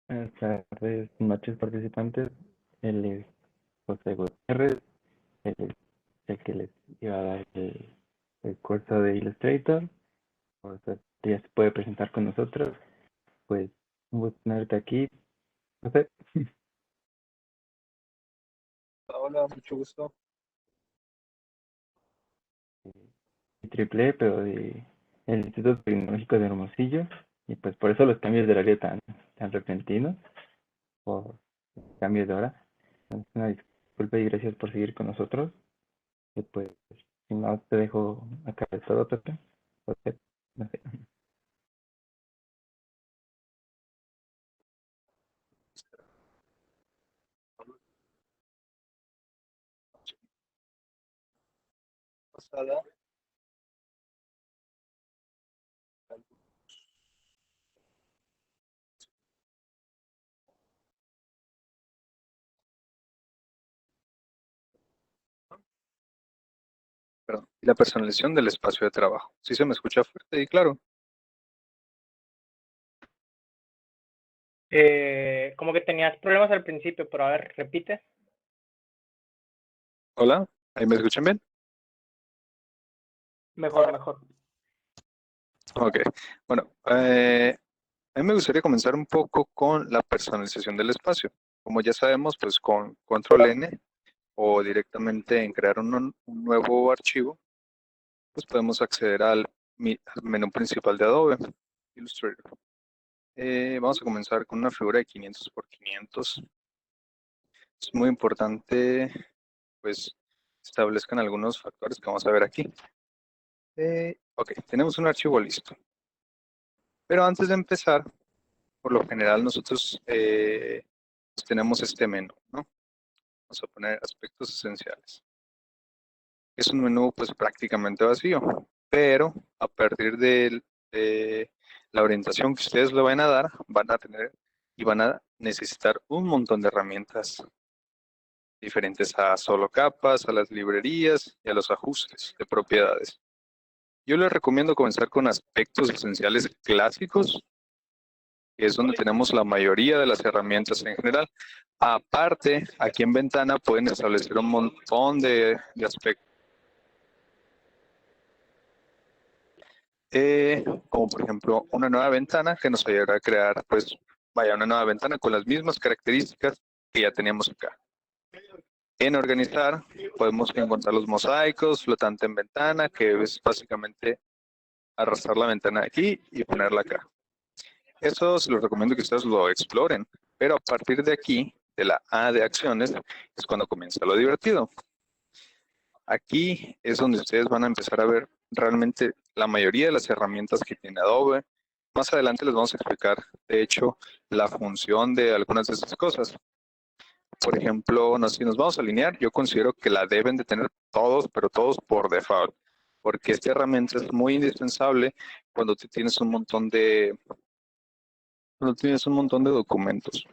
Buenas tardes, noches participantes. Él es José Gutiérrez, él es el que les iba a dar el curso de Illustrator. O sea, ya se puede presentar con nosotros. Pues un gusto tenerte aquí, José. Hola, mucho gusto. Triple E, pero de el Instituto Tecnológico de Hermosillo. Y pues por eso los cambios de horario tan repentinos, por el cambio de hora. Entonces, una disculpa y gracias por seguir con nosotros. Y pues, si no, te dejo acá de todo, Pepe. José, no sé. Pasada. Perdón. Y la personalización del espacio de trabajo. ¿Sí se me escucha fuerte y claro? Como que tenías problemas al principio, pero a ver, repite. Hola, ¿ahí me escuchan bien? Mejor, mejor. Ok, bueno, a mí me gustaría comenzar un poco con la personalización del espacio. Como ya sabemos, pues con Control N o directamente en crear un nuevo archivo, pues podemos acceder al menú principal de Adobe Illustrator. Vamos a comenzar con una figura de 500 por 500. Es muy importante, pues, establezcan algunos factores que vamos a ver aquí. Ok, tenemos un archivo listo. Pero antes de empezar, por lo general nosotros pues tenemos este menú, ¿no? Vamos a poner aspectos esenciales. Es un menú pues prácticamente vacío, pero a partir de la orientación que ustedes le van a dar, van a tener y van a necesitar un montón de herramientas diferentes a solo capas, a las librerías y a los ajustes de propiedades. Yo les recomiendo comenzar con aspectos esenciales clásicos, que es donde tenemos la mayoría de las herramientas en general. Aparte, aquí en Ventana pueden establecer un montón de aspectos, como por ejemplo una nueva ventana que nos ayudará a crear, pues, vaya, una nueva ventana con las mismas características que ya teníamos acá. En organizar podemos encontrar los mosaicos, flotante en ventana, que es básicamente arrastrar la ventana aquí y ponerla acá. Eso se los recomiendo que ustedes lo exploren, pero a partir de aquí, de la A de acciones, es cuando comienza lo divertido. Aquí es donde ustedes van a empezar a ver realmente la mayoría de las herramientas que tiene Adobe. Más adelante les vamos a explicar, de hecho, la función de algunas de estas cosas. Por ejemplo, si nos vamos a alinear, yo considero que la deben de tener todos, pero todos por default, porque esta herramienta es muy indispensable cuando tienes un montón de documentos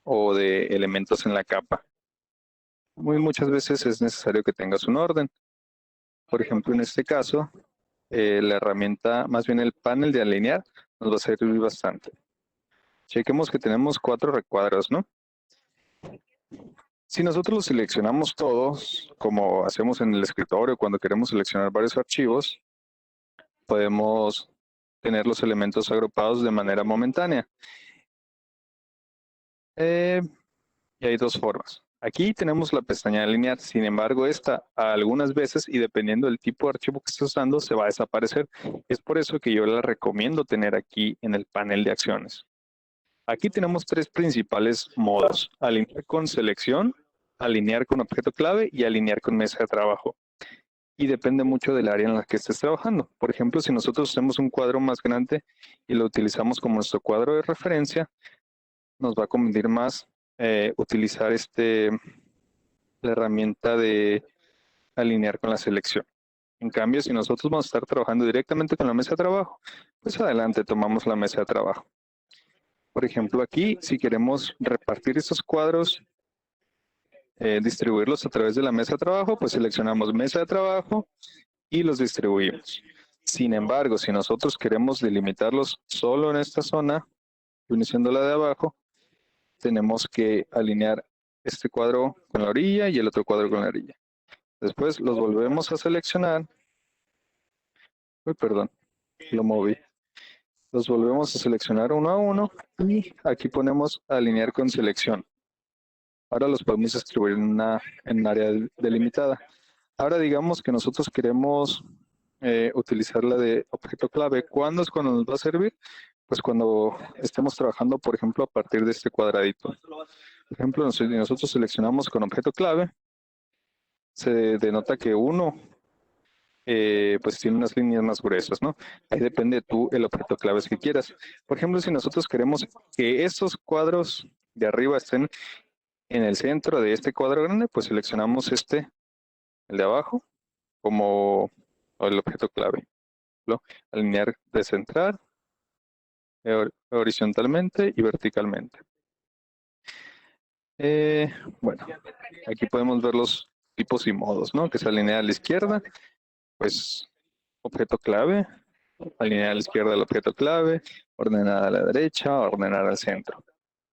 o de elementos en la capa. Muchas veces es necesario que tengas un orden. Por ejemplo, en este caso, la herramienta, más bien el panel de alinear, nos va a servir bastante. Chequemos que tenemos 4 recuadros, ¿no? Si nosotros los seleccionamos todos, como hacemos en el escritorio cuando queremos seleccionar varios archivos, podemos tener los elementos agrupados de manera momentánea. Y hay dos formas. Aquí tenemos la pestaña de alinear, sin embargo, esta algunas veces y dependiendo del tipo de archivo que estés usando, se va a desaparecer. Es por eso que yo la recomiendo tener aquí en el panel de acciones. Aquí tenemos 3 principales modos: alinear con selección, alinear con objeto clave y alinear con mesa de trabajo. Y depende mucho del área en la que estés trabajando. Por ejemplo, si nosotros tenemos un cuadro más grande y lo utilizamos como nuestro cuadro de referencia, nos va a convenir más utilizar la herramienta de alinear con la selección. En cambio, si nosotros vamos a estar trabajando directamente con la mesa de trabajo, pues adelante tomamos la mesa de trabajo. Por ejemplo, aquí, si queremos repartir estos cuadros, distribuirlos a través de la mesa de trabajo, pues seleccionamos mesa de trabajo y los distribuimos. Sin embargo, si nosotros queremos delimitarlos solo en esta zona, viene siendo la de abajo, tenemos que alinear este cuadro con la orilla y el otro cuadro con la orilla. Después los volvemos a seleccionar. Uy, perdón, lo moví. Los volvemos a seleccionar uno a uno y aquí ponemos alinear con selección. Ahora los podemos distribuir en un área delimitada. Ahora digamos que nosotros queremos utilizar la de objeto clave. ¿Cuándo es cuando nos va a servir? Pues cuando estemos trabajando, por ejemplo, a partir de este cuadradito. Por ejemplo, si nosotros seleccionamos con objeto clave, se denota que uno pues tiene unas líneas más gruesas, ¿no? Ahí depende tú el objeto clave que quieras. Por ejemplo, si nosotros queremos que estos cuadros de arriba estén en el centro de este cuadro grande, pues seleccionamos el de abajo, como el objeto clave. ¿No? Alinear, descentrar, horizontalmente y verticalmente. Bueno, aquí podemos ver los tipos y modos, ¿no? Que se alinea a la izquierda, pues objeto clave, alinear a la izquierda el objeto clave, ordenar a la derecha, ordenar al centro.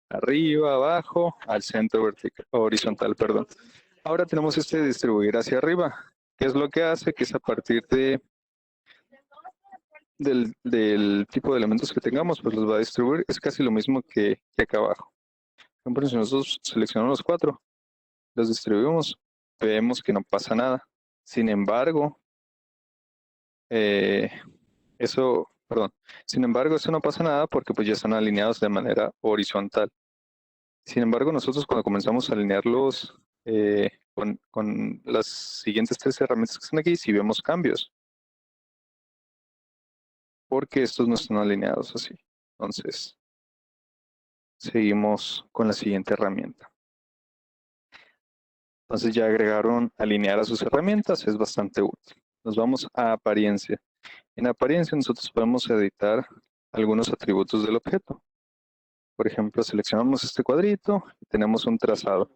Arriba, abajo, al centro vertical, horizontal, perdón. Ahora tenemos distribuir hacia arriba. ¿Qué es lo que hace? Que es a partir del tipo de elementos que tengamos, pues los va a distribuir. Es casi lo mismo que acá abajo. Por ejemplo, si nosotros seleccionamos los 4, los distribuimos, vemos que no pasa nada. Sin embargo, eso no pasa nada porque pues ya están alineados de manera horizontal. Sin embargo, nosotros cuando comenzamos a alinearlos con las siguientes 3 herramientas que están aquí, sí vemos cambios. Porque estos no están alineados así. Entonces, seguimos con la siguiente herramienta. Entonces ya agregaron alinear a sus herramientas, es bastante útil. Nos vamos a apariencia. En apariencia nosotros podemos editar algunos atributos del objeto. Por ejemplo, seleccionamos este cuadrito y tenemos un trazado.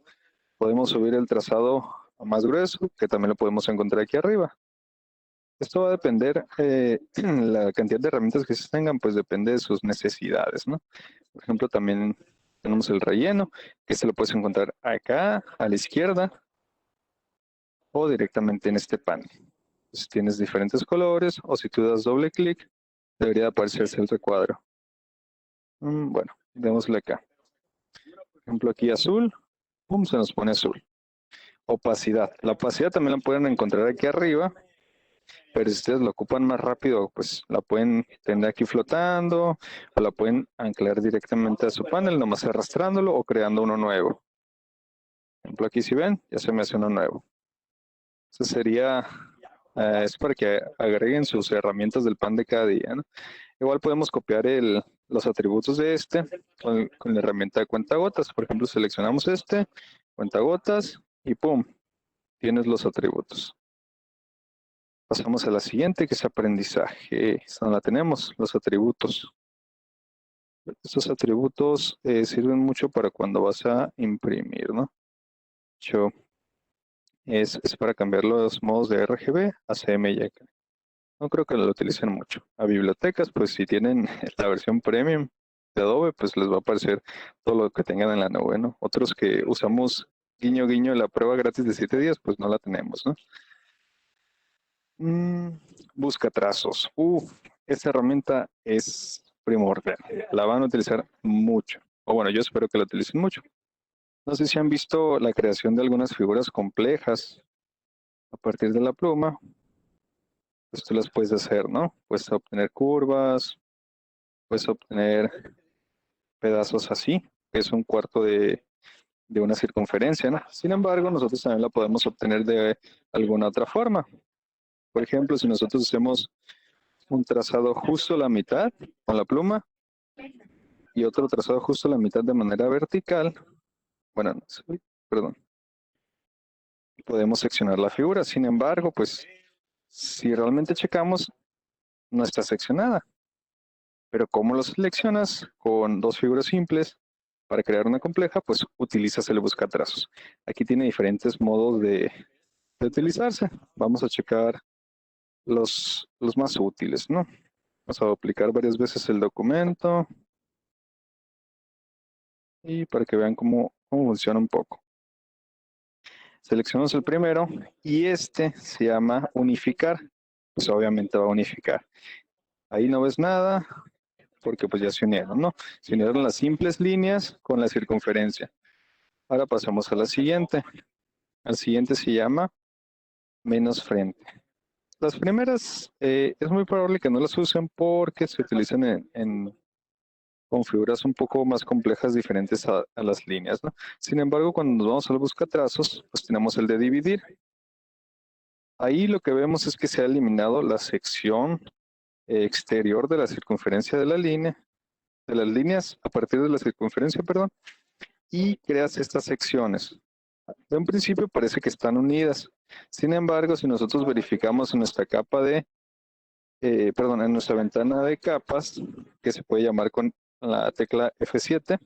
Podemos subir el trazado a más grueso, que también lo podemos encontrar aquí arriba. Esto va a depender, la cantidad de herramientas que se tengan, pues depende de sus necesidades, ¿no? Por ejemplo, también tenemos el relleno, que se lo puedes encontrar acá, a la izquierda, o directamente en este panel. Si tienes diferentes colores, o si tú das doble clic, debería aparecerse el recuadro. Bueno, démosle acá. Por ejemplo, aquí azul, pum, se nos pone azul. Opacidad. La opacidad también la pueden encontrar aquí arriba, pero si ustedes lo ocupan más rápido, pues la pueden tener aquí flotando, o la pueden anclar directamente a su panel, nomás arrastrándolo o creando uno nuevo. Por ejemplo, aquí si ven, ya se me hace uno nuevo. Eso sería, es para que agreguen sus herramientas del pan de cada día, ¿no? Igual podemos copiar los atributos de con la herramienta de cuentagotas. Por ejemplo, seleccionamos cuentagotas, y ¡pum! Tienes los atributos. Pasamos a la siguiente, que es aprendizaje. Esta no la tenemos, los atributos. Estos atributos sirven mucho para cuando vas a imprimir, ¿no? Es para cambiar los modos de RGB a CMYK. No creo que lo utilicen mucho. A bibliotecas, pues si tienen la versión premium de Adobe, pues les va a aparecer todo lo que tengan en la nube, ¿no? Otros que usamos guiño guiño la prueba gratis de 7 días, pues no la tenemos, ¿no? Busca trazos. Esta herramienta es primordial. La van a utilizar mucho. O bueno, yo espero que la utilicen mucho. No sé si han visto la creación de algunas figuras complejas a partir de la pluma. Pues tú las puedes hacer, ¿no? Puedes obtener curvas, puedes obtener pedazos así, que es un cuarto de una circunferencia, ¿no? Sin embargo, nosotros también la podemos obtener de alguna otra forma. Por ejemplo, si nosotros hacemos un trazado justo a la mitad con la pluma y otro trazado justo a la mitad de manera vertical, bueno, perdón, podemos seccionar la figura. Sin embargo, pues si realmente checamos, no está seccionada. Pero ¿cómo lo seleccionas? Con 2 figuras simples. Para crear una compleja, pues utilizas el buscatrazos. Aquí tiene diferentes modos de utilizarse. Vamos a checar los más útiles, ¿no? Vamos a aplicar varias veces el documento. y para que vean cómo funciona un poco. Seleccionamos el primero y este se llama unificar. Pues obviamente va a unificar. Ahí no ves nada porque pues ya se unieron, ¿no? Se unieron las simples líneas con la circunferencia. Ahora pasamos a la siguiente. Al siguiente se llama menos frente. Las primeras es muy probable que no las usen porque se utilizan con figuras un poco más complejas diferentes a las líneas, ¿no? Sin embargo, cuando nos vamos al buscatrazos, pues tenemos el de dividir. Ahí lo que vemos es que se ha eliminado la sección exterior de la circunferencia de la línea, de las líneas a partir de la circunferencia, perdón, y creas estas secciones. De un principio parece que están unidas. Sin embargo, si nosotros verificamos en nuestra capa de, en nuestra ventana de capas, que se puede llamar con la tecla F7,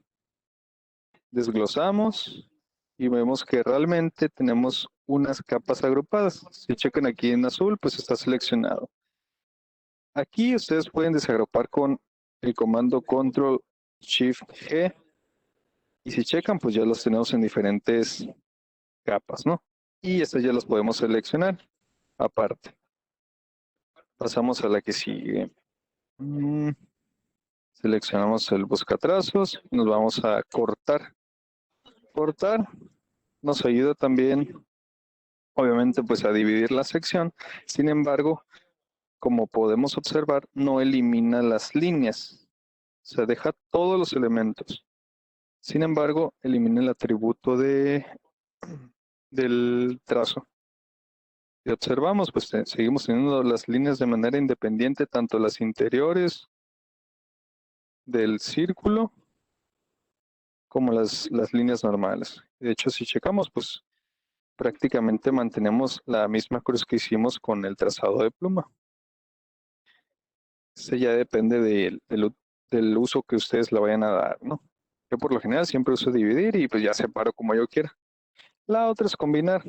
desglosamos y vemos que realmente tenemos unas capas agrupadas. Si checan aquí en azul, pues está seleccionado. Aquí ustedes pueden desagrupar con el comando Control Shift G. Y si checan, pues ya los tenemos en diferentes capas, ¿no? Y estas ya las podemos seleccionar aparte. Pasamos a la que sigue. Seleccionamos el buscatrazos. Nos vamos a cortar. Cortar nos ayuda también, obviamente, pues a dividir la sección. Sin embargo, como podemos observar, no elimina las líneas. O sea, deja todos los elementos. Sin embargo, elimina el atributo del trazo. Si observamos, pues seguimos teniendo las líneas de manera independiente, tanto las interiores del círculo como las líneas normales. De hecho, si checamos, pues prácticamente mantenemos la misma cruz que hicimos con el trazado de pluma. Este ya depende del uso que ustedes le vayan a dar, ¿no? Yo por lo general siempre uso dividir y pues ya separo como yo quiera. La otra es combinar.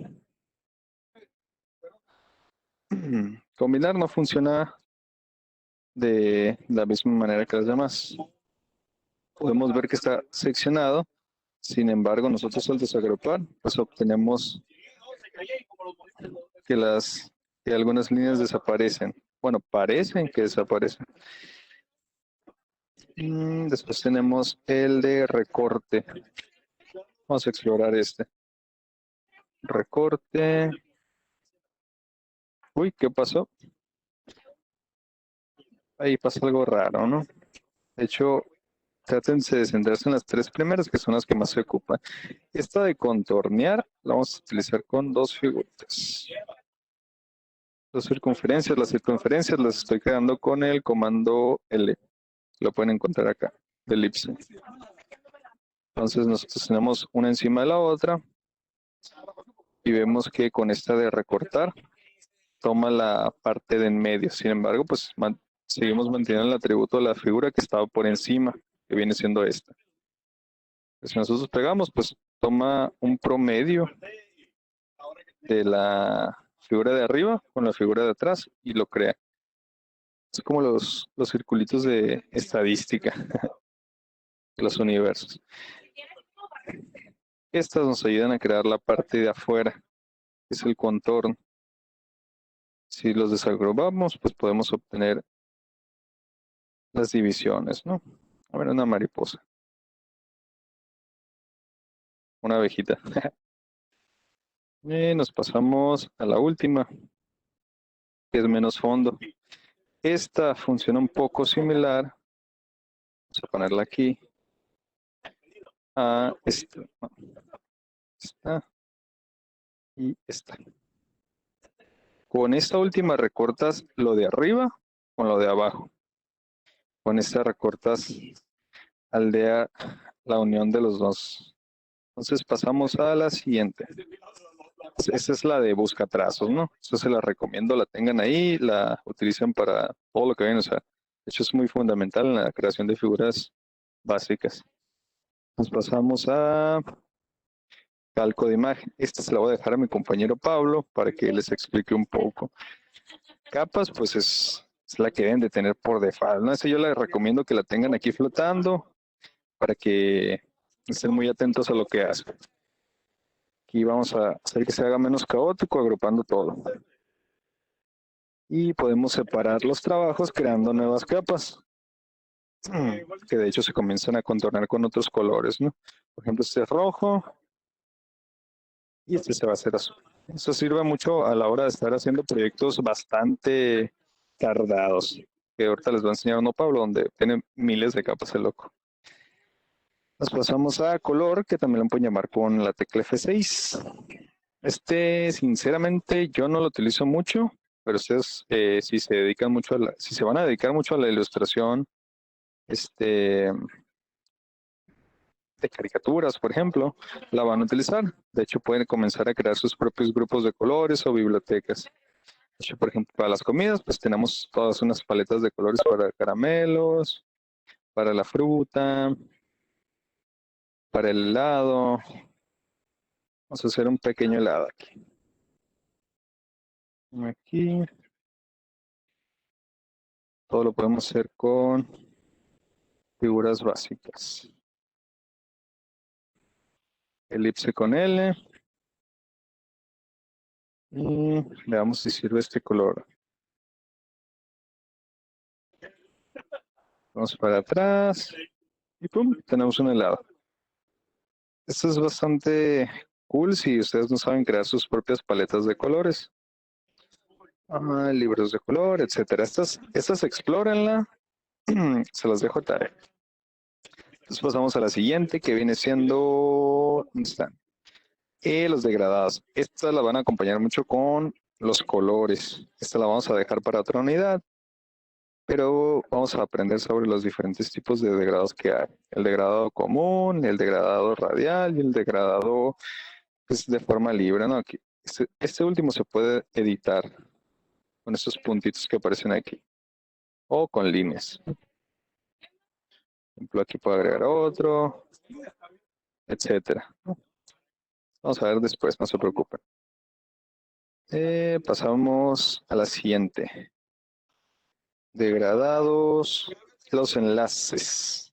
Combinar no funciona de la misma manera que las demás. Podemos ver que está seccionado. Sin embargo, nosotros al desagrupar, pues obtenemos que algunas líneas desaparecen. Bueno, parecen que desaparecen. Después tenemos el de recorte. Vamos a explorar este. Recorte. Uy, ¿qué pasó? Ahí pasa algo raro, ¿no? De hecho, trátense de centrarse en las tres primeras, que son las que más se ocupan. Esta de contornear la vamos a utilizar con dos figuras. Las circunferencias las estoy creando con el comando L. Lo pueden encontrar acá, de elipse. Entonces nosotros tenemos una encima de la otra y vemos que con esta de recortar toma la parte de en medio. Sin embargo, pues seguimos manteniendo el atributo de la figura que estaba por encima, que viene siendo esta. Si nosotros pegamos, pues toma un promedio de la figura de arriba con la figura de atrás y lo crea. Es como los circulitos de estadística de los universos. Estas nos ayudan a crear la parte de afuera, que es el contorno. Si los desagrupamos, pues podemos obtener las divisiones, ¿no? A ver, una mariposa. Una abejita. Y nos pasamos a la última, que es menos fondo. Esta funciona un poco similar. Vamos a ponerla aquí. A esta. Esta. Y esta. Con esta última recortas lo de arriba con lo de abajo. Con esta recortas aldea la unión de los dos. Entonces pasamos a la siguiente. Esta es la de buscatrazos, ¿no? Esta se la recomiendo, la tengan ahí, la utilicen para todo lo que vayan a usar. De hecho, es muy fundamental en la creación de figuras básicas. Nos pasamos a calco de imagen. Esta se la voy a dejar a mi compañero Pablo para que les explique un poco. Capas, pues es la que deben de tener por default, ¿no? Esa yo les recomiendo que la tengan aquí flotando para que Estén muy atentos a lo que hacen. Aquí vamos a hacer que se haga menos caótico agrupando todo. Y podemos separar los trabajos creando nuevas capas, que de hecho se comienzan a contornar con otros colores, ¿no? Por ejemplo, este es rojo y este se va a hacer azul. Eso sirve mucho a la hora de estar haciendo proyectos bastante tardados, que ahorita les voy a enseñar uno, Pablo, donde tiene miles de capas el loco. Nos pasamos a color, que también lo pueden llamar con la tecla F6. Este, sinceramente, yo no lo utilizo mucho, pero ustedes, si se dedican mucho si se van a dedicar mucho a la ilustración, de caricaturas, por ejemplo, la van a utilizar. De hecho, pueden comenzar a crear sus propios grupos de colores o bibliotecas. De hecho, por ejemplo, para las comidas, pues tenemos todas unas paletas de colores para caramelos, para la fruta, para el helado. Vamos a hacer un pequeño helado aquí. Aquí. Todo lo podemos hacer con figuras básicas. Elipse con L. Y veamos si sirve este color. Vamos para atrás. Y pum, tenemos un helado. Esto es bastante cool si ustedes no saben crear sus propias paletas de colores. Libros de color, etcétera. Estas explórenla. Se las dejo tarea. Entonces pasamos a la siguiente, que viene siendo... ¿Dónde están? Los degradados. Estas la van a acompañar mucho con los colores. Esta la vamos a dejar para otra unidad. Pero vamos a aprender sobre los diferentes tipos de degradados que hay. El degradado común, el degradado radial y el degradado pues, de forma libre, ¿no? Aquí, este último se puede editar con estos puntitos que aparecen aquí. O con líneas. Por ejemplo, aquí puedo agregar otro, etcétera. Vamos a ver después, no se preocupen. Pasamos a la siguiente. Degradados, los enlaces.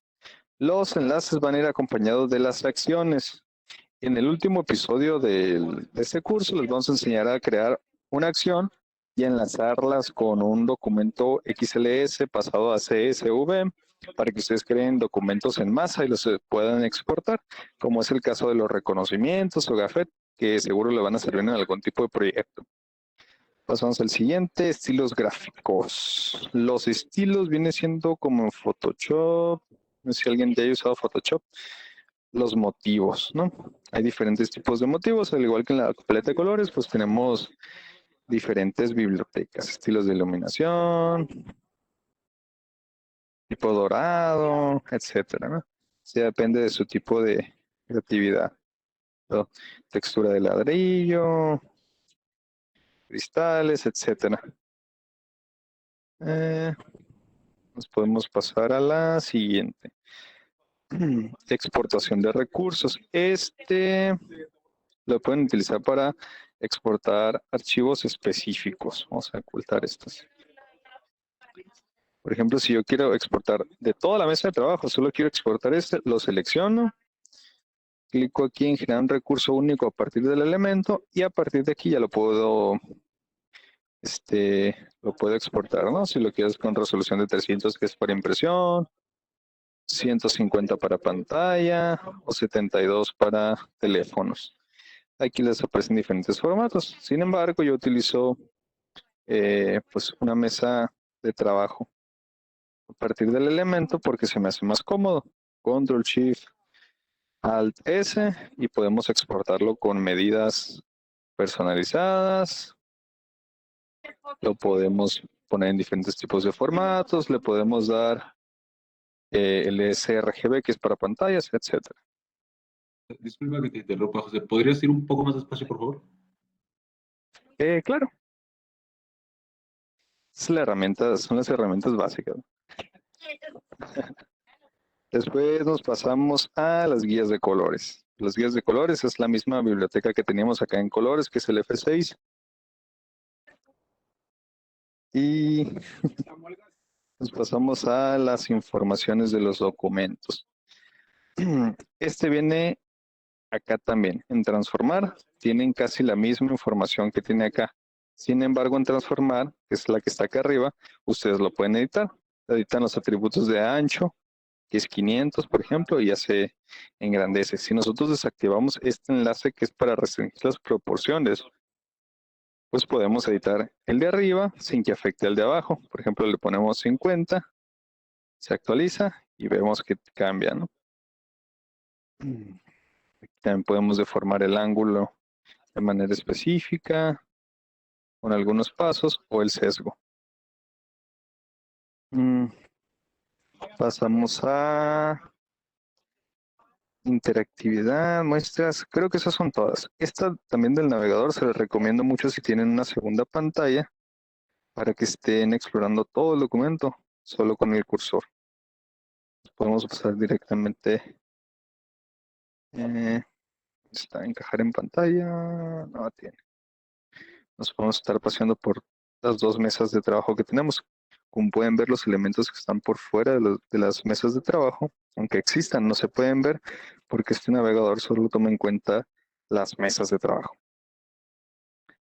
Los enlaces van a ir acompañados de las acciones. En el último episodio de este curso les vamos a enseñar a crear una acción y enlazarlas con un documento XLS pasado a CSV para que ustedes creen documentos en masa y los puedan exportar, como es el caso de los reconocimientos o GAFET, que seguro le van a servir en algún tipo de proyecto. Pasamos al siguiente, estilos gráficos. Los estilos vienen siendo como en Photoshop, no sé si alguien ya haya usado Photoshop, los motivos, ¿no? Hay diferentes tipos de motivos, al igual que en la paleta de colores, pues tenemos diferentes bibliotecas, estilos de iluminación, tipo dorado, etcétera, ¿no? O sea, depende de su tipo de creatividad. ¿No? Textura de ladrillo, cristales, etcétera. Nos podemos pasar a la siguiente. Exportación de recursos. Lo pueden utilizar para exportar archivos específicos. Vamos a ocultar estos. Por ejemplo, si yo quiero exportar de toda la mesa de trabajo, solo quiero exportar lo selecciono, clico aquí en generar un recurso único a partir del elemento y a partir de aquí ya lo puedo exportar, ¿no? Si lo quieres con resolución de 300, que es para impresión, 150 para pantalla o 72 para teléfonos. Aquí les aparecen diferentes formatos. Sin embargo, yo utilizo pues una mesa de trabajo a partir del elemento porque se me hace más cómodo. Control Shift Alt S y podemos exportarlo con medidas personalizadas. Lo podemos poner en diferentes tipos de formatos. Le podemos dar el sRGB, que es para pantallas, etcétera. Disculpa que te interrumpa, José. ¿Podrías ir un poco más despacio, por favor? Claro. Son las herramientas básicas. Después nos pasamos a las guías de colores. Las guías de colores es la misma biblioteca que teníamos acá en colores, que es el F6. Y nos pasamos a las informaciones de los documentos. Este viene acá también. En transformar tienen casi la misma información que tiene acá. Sin embargo, en transformar, que es la que está acá arriba, ustedes lo pueden editar. Editan los atributos de ancho, que es 500, por ejemplo, y ya se engrandece. Si nosotros desactivamos este enlace que es para restringir las proporciones, pues podemos editar el de arriba sin que afecte al de abajo. Por ejemplo, le ponemos 50, se actualiza y vemos que cambia, ¿no? También podemos deformar el ángulo de manera específica, con algunos pasos o el sesgo. Pasamos a interactividad, muestras, creo que esas son todas. Esta también del navegador se les recomiendo mucho si tienen una segunda pantalla para que estén explorando todo el documento solo con el cursor. Podemos pasar directamente, está encajar en pantalla, no tiene. Nos podemos estar paseando por las dos mesas de trabajo que tenemos. Como pueden ver, los elementos que están por fuera de las mesas de trabajo, aunque existan, no se pueden ver porque este navegador solo toma en cuenta las mesas de trabajo.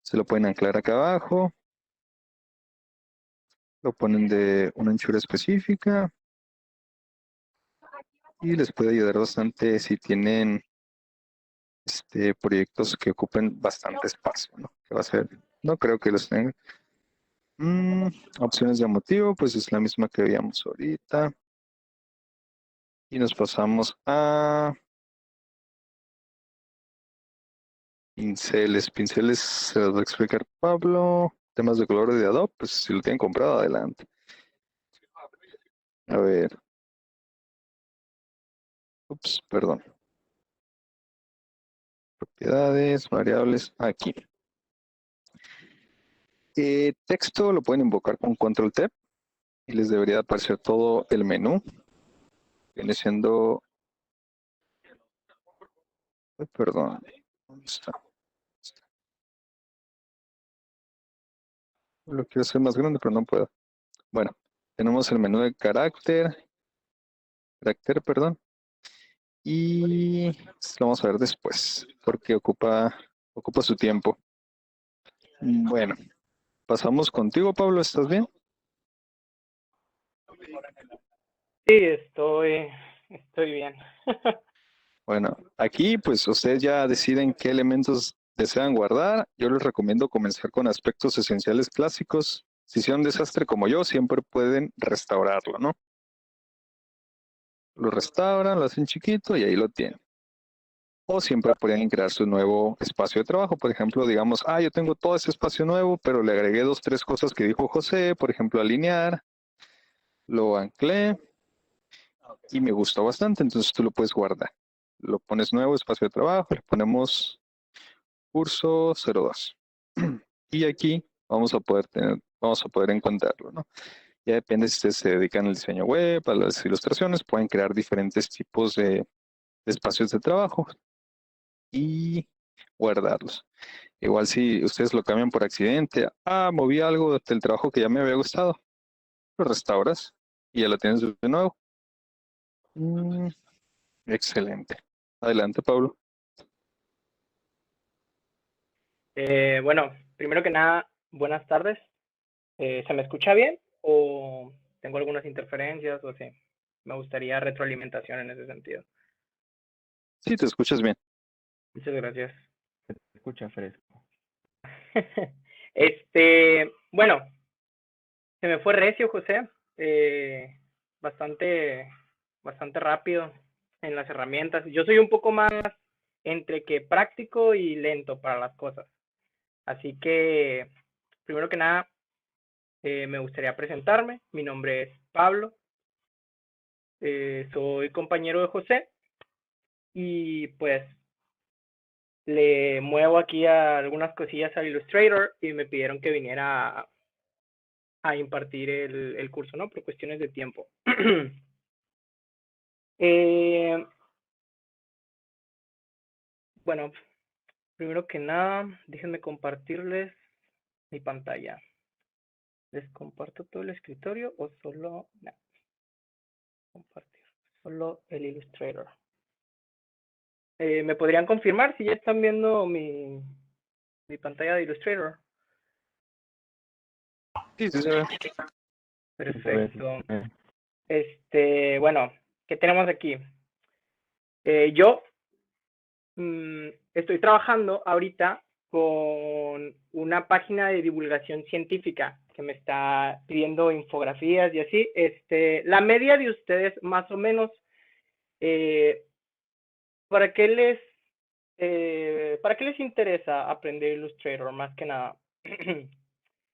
Se lo pueden anclar acá abajo, lo ponen de una anchura específica y les puede ayudar bastante si tienen proyectos que ocupen bastante espacio, ¿no? Que va a ser, no creo que los tengan. Opciones de motivo, pues es la misma que veíamos ahorita. Y nos pasamos a pinceles. Pinceles se los va a explicar Pablo. Temas de colores de Adobe, pues si lo tienen comprado, adelante. A ver. Ups, perdón. Propiedades, variables, aquí. Texto lo pueden invocar con Control T y les debería aparecer todo el menú. Viene siendo... perdón. ¿Dónde está? Lo quiero hacer más grande, pero no puedo. Bueno, tenemos el menú de carácter, perdón. Y lo vamos a ver después, porque ocupa su tiempo. Bueno, pasamos contigo, Pablo, ¿estás bien? Sí, estoy bien. Bueno, aquí pues ustedes ya deciden qué elementos desean guardar. Yo les recomiendo comenzar con aspectos esenciales clásicos. Si son un desastre como yo, siempre pueden restaurarlo, ¿no? Lo restauran, lo hacen chiquito y ahí lo tienen. O siempre podrían crear su nuevo espacio de trabajo. Por ejemplo, digamos, yo tengo todo ese espacio nuevo, pero le agregué 2, 3 cosas que dijo José. Por ejemplo, alinear, lo anclé y me gustó bastante, entonces tú lo puedes guardar. Lo pones nuevo, espacio de trabajo, le ponemos curso 02. Y aquí vamos a poder encontrarlo, ¿no? Ya depende si ustedes se dedican al diseño web, a las ilustraciones, pueden crear diferentes tipos de espacios de trabajo y guardarlos. Igual si ustedes lo cambian por accidente, moví algo del trabajo que ya me había gustado, lo restauras y ya lo tienes de nuevo. Excelente. Adelante, Pablo. Bueno, primero que nada, buenas tardes. ¿Se me escucha bien o tengo algunas interferencias o sí? Me gustaría retroalimentación en ese sentido. Sí, te escuchas bien. Muchas gracias. Se escucha fresco. Bueno, se me fue recio, José. Bastante rápido en las herramientas. Yo soy un poco más entre que práctico y lento para las cosas. Así que, primero que nada, me gustaría presentarme. Mi nombre es Pablo. Soy compañero de José. Y pues le muevo aquí a algunas cosillas al Illustrator y me pidieron que viniera a impartir el curso, ¿no? Por cuestiones de tiempo. Bueno, primero que nada, déjenme compartirles mi pantalla. ¿Les comparto todo el escritorio o solo? No, compartir, solo el Illustrator. ¿Me podrían confirmar si ya están viendo mi pantalla de Illustrator? Sí, sí se ve. Perfecto. Bueno, ¿qué tenemos aquí? Yo estoy trabajando ahorita con una página de divulgación científica que me está pidiendo infografías y así. La media de ustedes, más o menos, ¿para qué les interesa aprender Illustrator, más que nada?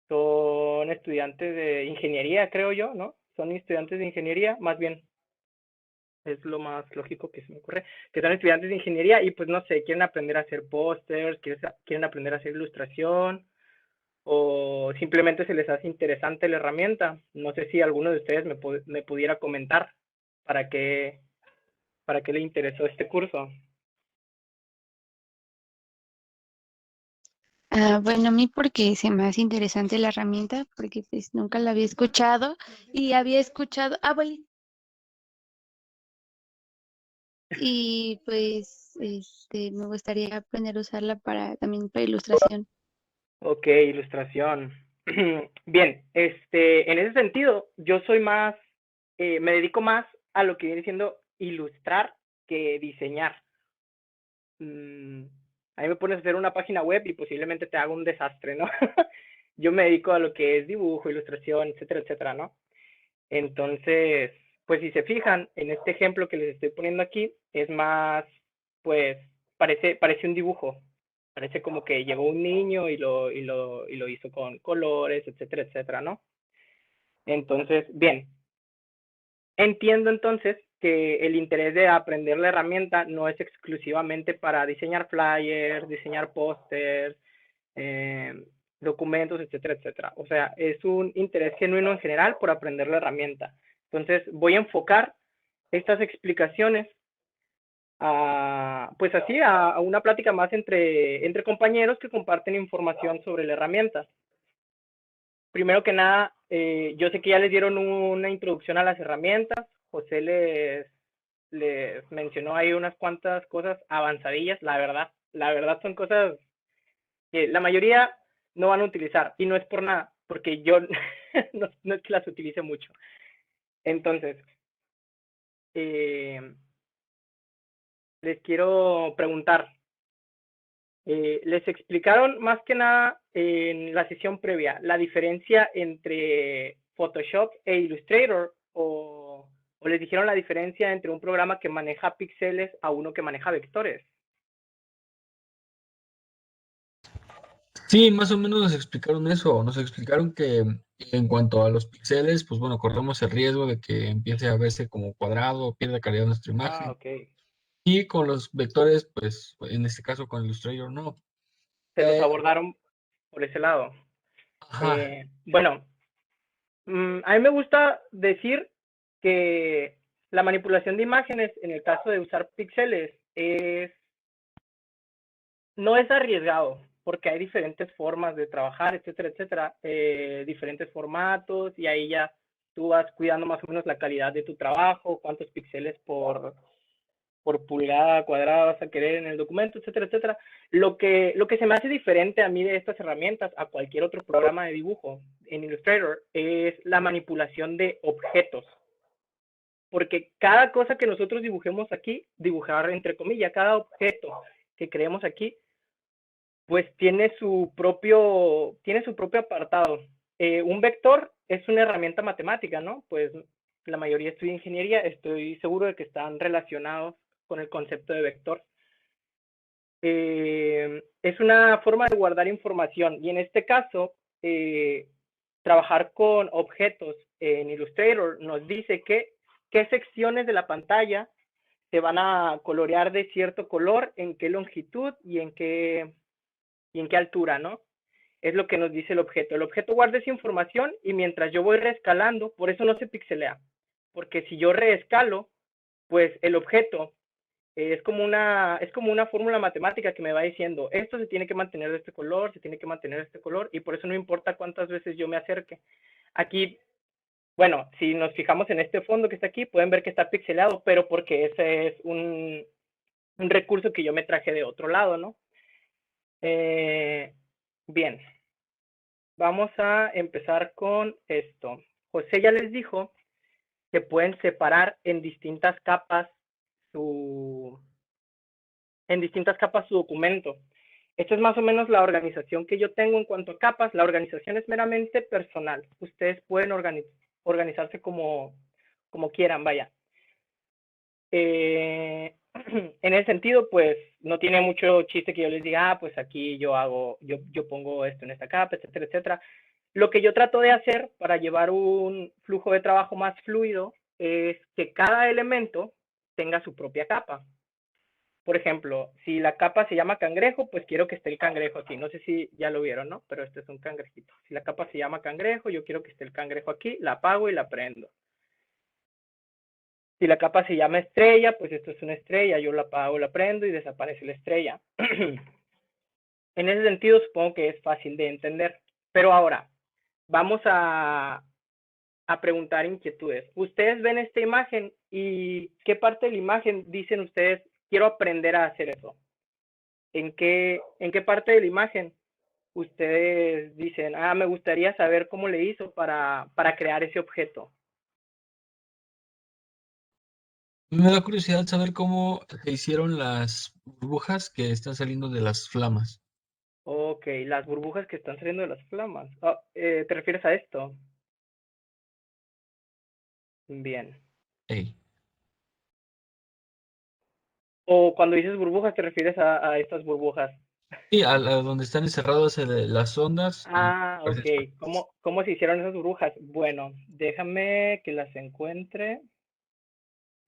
Son estudiantes de ingeniería, creo yo, ¿no? Son estudiantes de ingeniería, más bien, es lo más lógico que se me ocurre, que son estudiantes de ingeniería y pues no sé, quieren aprender a hacer pósters, quieren aprender a hacer ilustración, o simplemente se les hace interesante la herramienta. No sé si alguno de ustedes me pudiera comentar para qué le interesó este curso. Bueno, a mí porque se me hace interesante la herramienta, porque pues nunca la había escuchado y había escuchado, bueno, y pues me gustaría aprender a usarla también para ilustración. Ok, ilustración. Bien, en ese sentido, yo soy más, me dedico más a lo que viene siendo ilustrar que diseñar. A mí me pones a hacer una página web y posiblemente te haga un desastre, ¿no? Yo me dedico a lo que es dibujo, ilustración, etcétera, etcétera, ¿no? Entonces, pues si se fijan en este ejemplo que les estoy poniendo aquí, es más, pues, parece un dibujo. Parece como que llegó un niño y lo hizo con colores, etcétera, etcétera, ¿no? Entonces, bien, entiendo entonces que el interés de aprender la herramienta no es exclusivamente para diseñar flyers, diseñar pósters, documentos, etcétera, etcétera. O sea, es un interés genuino en general por aprender la herramienta. Entonces, voy a enfocar estas explicaciones pues así, a una plática más entre compañeros que comparten información sobre la herramienta. Primero que nada, yo sé que ya les dieron una introducción a las herramientas. José les mencionó ahí unas cuantas cosas avanzadillas, la verdad. La verdad son cosas que la mayoría no van a utilizar y no es por nada, porque yo no es que las utilice mucho. Entonces, les quiero preguntar, les explicaron más que nada en la sesión previa la diferencia entre Photoshop e Illustrator o les dijeron la diferencia entre un programa que maneja píxeles a uno que maneja vectores. Sí, más o menos nos explicaron eso. Nos explicaron que en cuanto a los píxeles, pues bueno, corremos el riesgo de que empiece a verse como cuadrado o pierda calidad nuestra imagen. Ok. Y con los vectores, pues en este caso con Illustrator no. Se los abordaron por ese lado. Ajá. Bueno, a mí me gusta decir que la manipulación de imágenes en el caso de usar píxeles no es arriesgado, porque hay diferentes formas de trabajar, etcétera, etcétera, diferentes formatos, y ahí ya tú vas cuidando más o menos la calidad de tu trabajo, cuántos píxeles por pulgada cuadrada vas a querer en el documento, etcétera, etcétera. Lo que se me hace diferente a mí de estas herramientas a cualquier otro programa de dibujo en Illustrator es la manipulación de objetos. Porque cada cosa que nosotros dibujemos aquí, dibujar entre comillas, cada objeto que creemos aquí, pues tiene su propio apartado. Un vector es una herramienta matemática, ¿no? Pues la mayoría estudia ingeniería, estoy seguro de que están relacionados con el concepto de vector. Es una forma de guardar información y en este caso, trabajar con objetos en Illustrator nos dice qué secciones de la pantalla se van a colorear de cierto color, en qué longitud y en qué altura, ¿no? Es lo que nos dice el objeto. El objeto guarda esa información y mientras yo voy reescalando, por eso no se pixelea, porque si yo reescalo, pues el objeto es como una fórmula matemática que me va diciendo, esto se tiene que mantener de este color, se tiene que mantener de este color, y por eso no importa cuántas veces yo me acerque. Aquí, bueno, si nos fijamos en este fondo que está aquí, pueden ver que está pixelado, pero porque ese es recurso que yo me traje de otro lado, ¿no? Bien, vamos a empezar con esto. José ya les dijo que pueden separar en distintas capas su documento. Esta es más o menos la organización que yo tengo en cuanto a capas. La organización es meramente personal. Ustedes pueden organizarse como quieran, vaya. En ese sentido, pues no tiene mucho chiste que yo les diga, pues aquí yo pongo esto en esta capa, etcétera, etcétera. Lo que yo trato de hacer para llevar un flujo de trabajo más fluido es que cada elemento tenga su propia capa. Por ejemplo, si la capa se llama cangrejo, pues quiero que esté el cangrejo aquí. No sé si ya lo vieron, ¿no? Pero este es un cangrejito. Si la capa se llama cangrejo, yo quiero que esté el cangrejo aquí, la apago y la prendo. Si la capa se llama estrella, pues esto es una estrella, yo la apago, la prendo y desaparece la estrella. En ese sentido, supongo que es fácil de entender. Pero ahora, vamos a preguntar inquietudes. Ustedes ven esta imagen y ¿qué parte de la imagen dicen ustedes, quiero aprender a hacer eso? ¿En qué parte de la imagen ustedes dicen, me gustaría saber cómo le hizo para crear ese objeto? Me da curiosidad saber cómo se hicieron las burbujas que están saliendo de las flamas. Ok, las burbujas que están saliendo de las flamas. ¿Te refieres a esto? Bien. Ey. O cuando dices burbujas, ¿te refieres a estas burbujas? Sí, a donde están encerradas las ondas. Ok. ¿Cómo se hicieron esas burbujas? Bueno, déjame que las encuentre.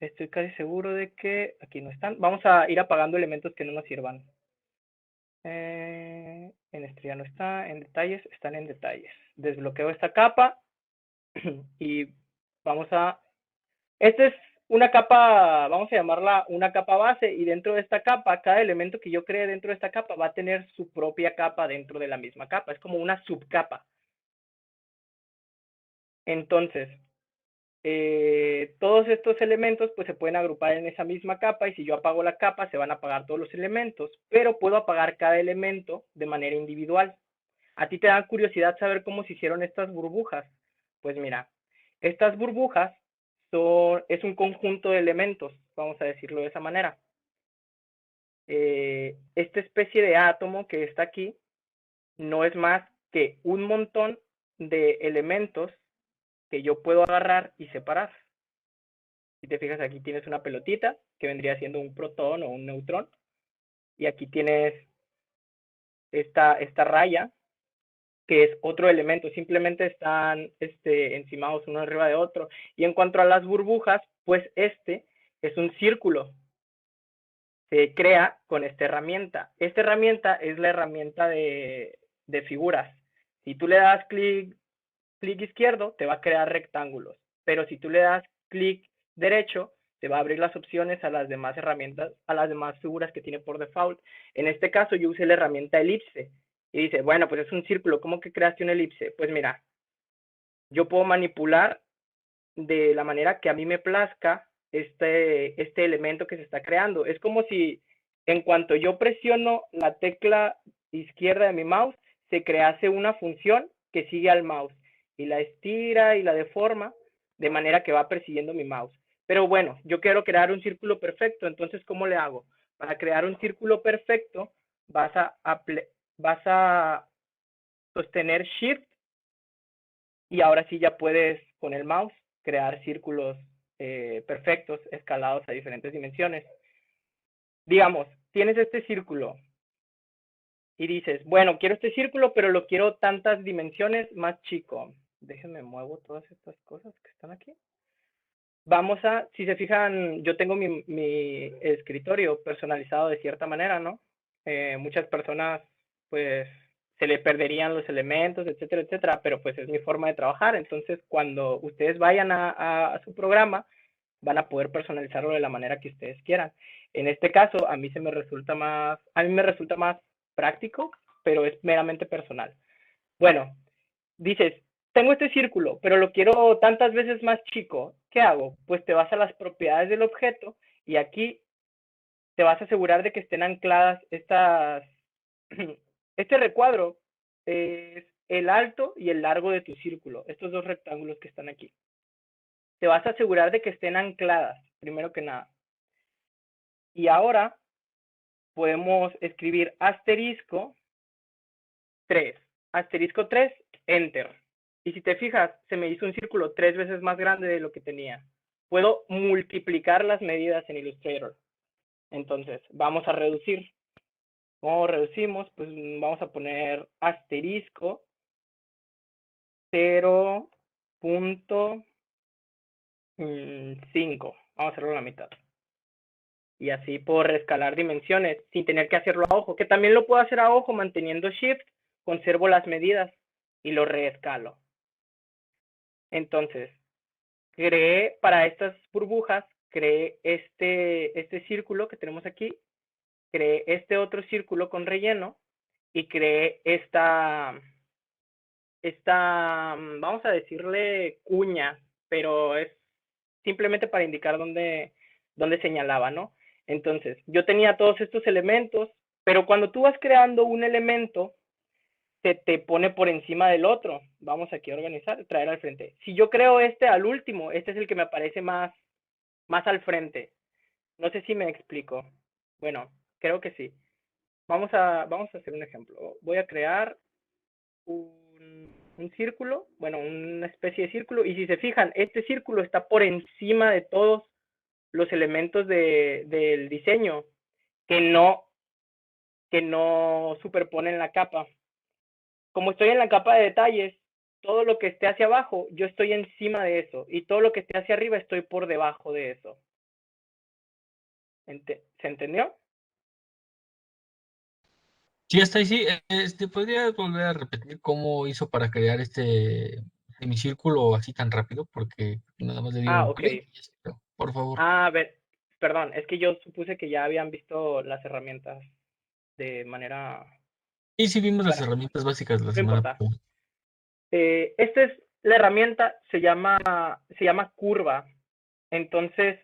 Estoy casi seguro de que aquí no están. Vamos a ir apagando elementos que no nos sirvan. En estrella no está, en detalles, están en detalles. Desbloqueo esta capa y vamos a... Esta es una capa, vamos a llamarla una capa base, y dentro de esta capa, cada elemento que yo cree dentro de esta capa va a tener su propia capa dentro de la misma capa. Es como una subcapa. Entonces, todos estos elementos pues se pueden agrupar en esa misma capa, y si yo apago la capa se van a apagar todos los elementos, pero puedo apagar cada elemento de manera individual. ¿A ti te da curiosidad saber cómo se hicieron estas burbujas? Pues mira, estas burbujas es un conjunto de elementos, vamos a decirlo de esa manera. Esta especie de átomo que está aquí no es más que un montón de elementos que yo puedo agarrar y separar. Si te fijas, aquí tienes una pelotita que vendría siendo un protón o un neutrón, y aquí tienes esta raya que es otro elemento. Simplemente están encimados uno arriba de otro. Y en cuanto a las burbujas, pues este es un círculo. Se crea con esta herramienta. Esta herramienta es la herramienta de figuras. Si tú le das clic izquierdo, te va a crear rectángulos. Pero si tú le das clic derecho, te va a abrir las opciones a las demás herramientas, a las demás figuras que tiene por default. En este caso, yo usé la herramienta elipse. Y dice, bueno, pues es un círculo, ¿cómo que creaste una elipse? Pues mira, yo puedo manipular de la manera que a mí me plazca este elemento que se está creando. Es como si en cuanto yo presiono la tecla izquierda de mi mouse, se crease una función que sigue al mouse y la estira y la deforma de manera que va persiguiendo mi mouse. Pero bueno, yo quiero crear un círculo perfecto, entonces ¿cómo le hago? Para crear un círculo perfecto, vas a sostener Shift, y ahora sí ya puedes con el mouse crear círculos perfectos, escalados a diferentes dimensiones. Digamos, tienes este círculo y dices, bueno, quiero este círculo, pero lo quiero tantas dimensiones más chico. Déjenme muevo todas estas cosas que están aquí. Vamos a, si se fijan, yo tengo mi escritorio personalizado de cierta manera, ¿no? Muchas personas, pues, se le perderían los elementos, etcétera, etcétera, pero pues es mi forma de trabajar. Entonces, cuando ustedes vayan a su programa, van a poder personalizarlo de la manera que ustedes quieran. En este caso, a mí me resulta más práctico, pero es meramente personal. Bueno, dices, tengo este círculo, pero lo quiero tantas veces más chico. ¿Qué hago? Pues te vas a las propiedades del objeto y aquí te vas a asegurar de que estén ancladas estas... Este recuadro es el alto y el largo de tu círculo, estos dos rectángulos que están aquí. Te vas a asegurar de que estén ancladas, primero que nada. Y ahora podemos escribir asterisco 3. Asterisco 3, enter. Y si te fijas, se me hizo un círculo 3 veces más grande de lo que tenía. Puedo multiplicar las medidas en Illustrator. Entonces, vamos a reducir. ¿Cómo reducimos? Pues vamos a poner asterisco 0.5. Vamos a hacerlo a la mitad. Y así puedo reescalar dimensiones sin tener que hacerlo a ojo, que también lo puedo hacer a ojo manteniendo Shift, conservo las medidas y lo reescalo. Entonces, creé para estas burbujas, creé este círculo que tenemos aquí, creé este otro círculo con relleno y creé esta, vamos a decirle cuña, pero es simplemente para indicar dónde señalaba, ¿no? Entonces, yo tenía todos estos elementos, pero cuando tú vas creando un elemento, se te pone por encima del otro. Vamos aquí a organizar, traer al frente. Si yo creo este al último, este es el que me aparece más al frente. No sé si me explico. Bueno, creo que sí. Vamos a hacer un ejemplo. Voy a crear un círculo, bueno, una especie de círculo, y si se fijan, este círculo está por encima de todos los elementos del diseño que no superponen la capa. Como estoy en la capa de detalles, todo lo que esté hacia abajo, yo estoy encima de eso, y todo lo que esté hacia arriba, estoy por debajo de eso. ¿Se entendió? Sí, hasta ahí sí. ¿Podrías volver a repetir cómo hizo para crear este semicírculo así tan rápido? Porque nada más le dio un Ok. clic y ya se creó. Por favor. A ver, perdón, es que yo supuse que ya habían visto las herramientas de manera... Y sí vimos las Bueno, herramientas básicas la no semana importa. pasada. Esta es la herramienta, se llama curva. Entonces,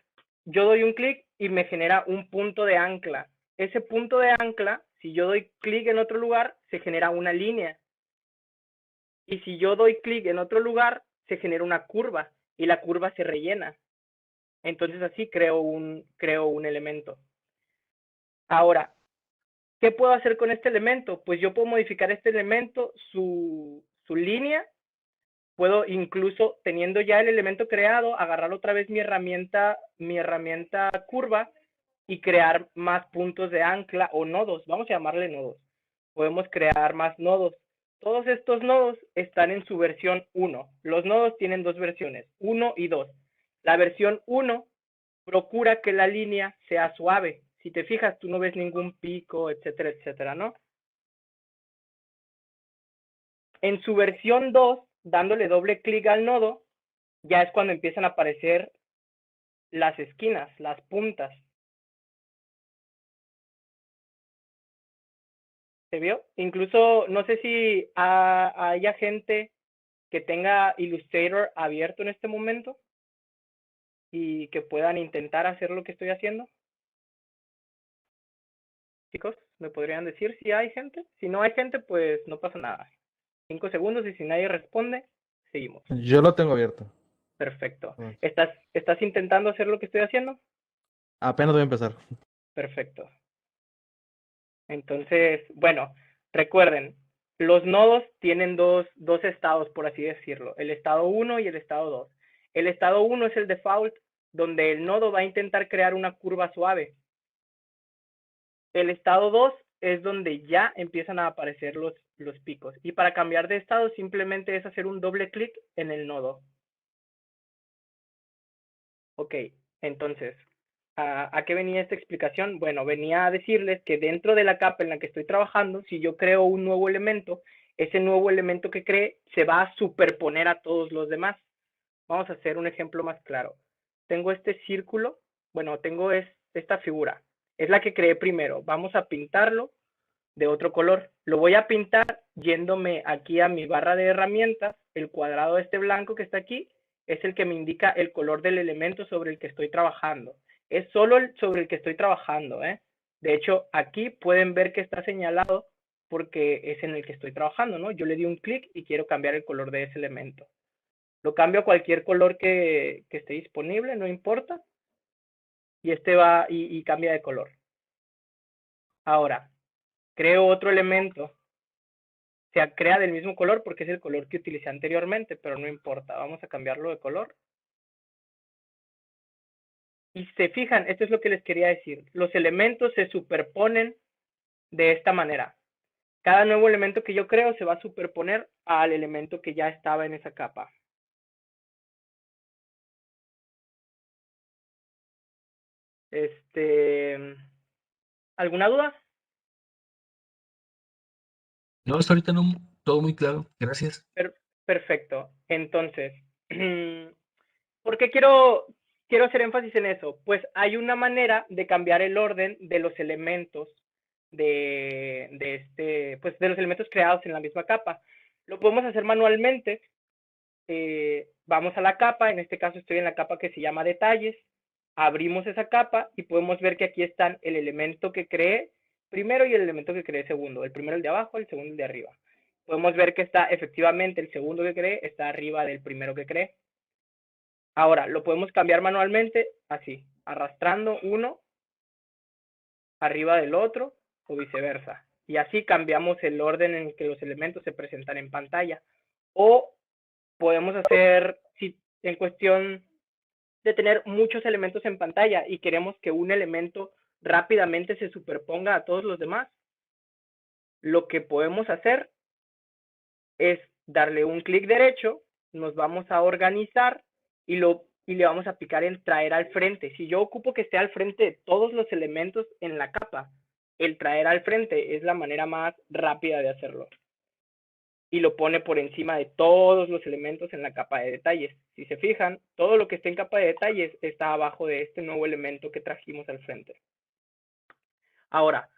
yo doy un clic y me genera un punto de ancla. Ese punto de ancla, si yo doy clic en otro lugar, se genera una línea. Y si yo doy clic en otro lugar, se genera una curva y la curva se rellena. Entonces así creo un elemento. Ahora, ¿qué puedo hacer con este elemento? Pues yo puedo modificar este elemento, su línea. Puedo incluso, teniendo ya el elemento creado, agarrar otra vez mi herramienta curva y crear más puntos de ancla o nodos. Vamos a llamarle nodos. Podemos crear más nodos. Todos estos nodos están en su versión 1. Los nodos tienen dos versiones, 1 y 2. La versión 1 procura que la línea sea suave. Si te fijas, tú no ves ningún pico, etcétera, etcétera, ¿no? En su versión 2, dándole doble clic al nodo, ya es cuando empiezan a aparecer las esquinas, las puntas. ¿Se vio? Incluso, no sé si haya gente que tenga Illustrator abierto en este momento y que puedan intentar hacer lo que estoy haciendo. Chicos, ¿me podrían decir si hay gente? Si no hay gente, pues no pasa nada. 5 segundos y si nadie responde, seguimos. Yo lo tengo abierto. Perfecto. Ok. ¿Estás intentando hacer lo que estoy haciendo? Apenas voy a empezar. Perfecto. Entonces, bueno, recuerden, los nodos tienen dos estados, por así decirlo, el estado 1 y el estado 2. El estado 1 es el default, donde el nodo va a intentar crear una curva suave. El estado 2 es donde ya empiezan a aparecer los picos. Y para cambiar de estado simplemente es hacer un doble clic en el nodo. Ok, entonces, ¿a qué venía esta explicación? Bueno, venía a decirles que dentro de la capa en la que estoy trabajando, si yo creo un nuevo elemento, ese nuevo elemento que cree se va a superponer a todos los demás. Vamos a hacer un ejemplo más claro. Tengo este círculo, bueno, tengo esta figura. Es la que creé primero. Vamos a pintarlo de otro color. Lo voy a pintar yéndome aquí a mi barra de herramientas. El cuadrado este blanco que está aquí es el que me indica el color del elemento sobre el que estoy trabajando. es solo sobre el que estoy trabajando, ¿eh? De hecho, aquí pueden ver que está señalado porque es en el que estoy trabajando, ¿no? Yo le di un clic y quiero cambiar el color de ese elemento. Lo cambio a cualquier color que esté disponible, no importa. Y este va y cambia de color. Ahora, creo otro elemento. O sea, crea del mismo color porque es el color que utilicé anteriormente, pero no importa. Vamos a cambiarlo de color. Y se fijan, esto es lo que les quería decir. Los elementos se superponen de esta manera. Cada nuevo elemento que yo creo se va a superponer al elemento que ya estaba en esa capa. ¿Alguna duda? No, hasta ahorita no, todo muy claro. Gracias. Perfecto. Entonces, ¿por qué quiero hacer énfasis en eso? Pues hay una manera de cambiar el orden de los elementos de los elementos creados en la misma capa. Lo podemos hacer manualmente. Vamos a la capa, en este caso estoy en la capa que se llama detalles, abrimos esa capa y podemos ver que aquí están el elemento que creé primero y el elemento que creé segundo, el primero el de abajo, el segundo el de arriba. Podemos ver que está efectivamente el segundo que creé, está arriba del primero que creé. Ahora, lo podemos cambiar manualmente, así, arrastrando uno arriba del otro o viceversa. Y así cambiamos el orden en el que los elementos se presentan en pantalla. O podemos hacer, si en cuestión de tener muchos elementos en pantalla y queremos que un elemento rápidamente se superponga a todos los demás, lo que podemos hacer es darle un clic derecho, nos vamos a organizar y le vamos a picar en traer al frente. Si yo ocupo que esté al frente de todos los elementos en la capa, el traer al frente es la manera más rápida de hacerlo. Y lo pone por encima de todos los elementos en la capa de detalles. Si se fijan, todo lo que está en capa de detalles está abajo de este nuevo elemento que trajimos al frente. Ahora,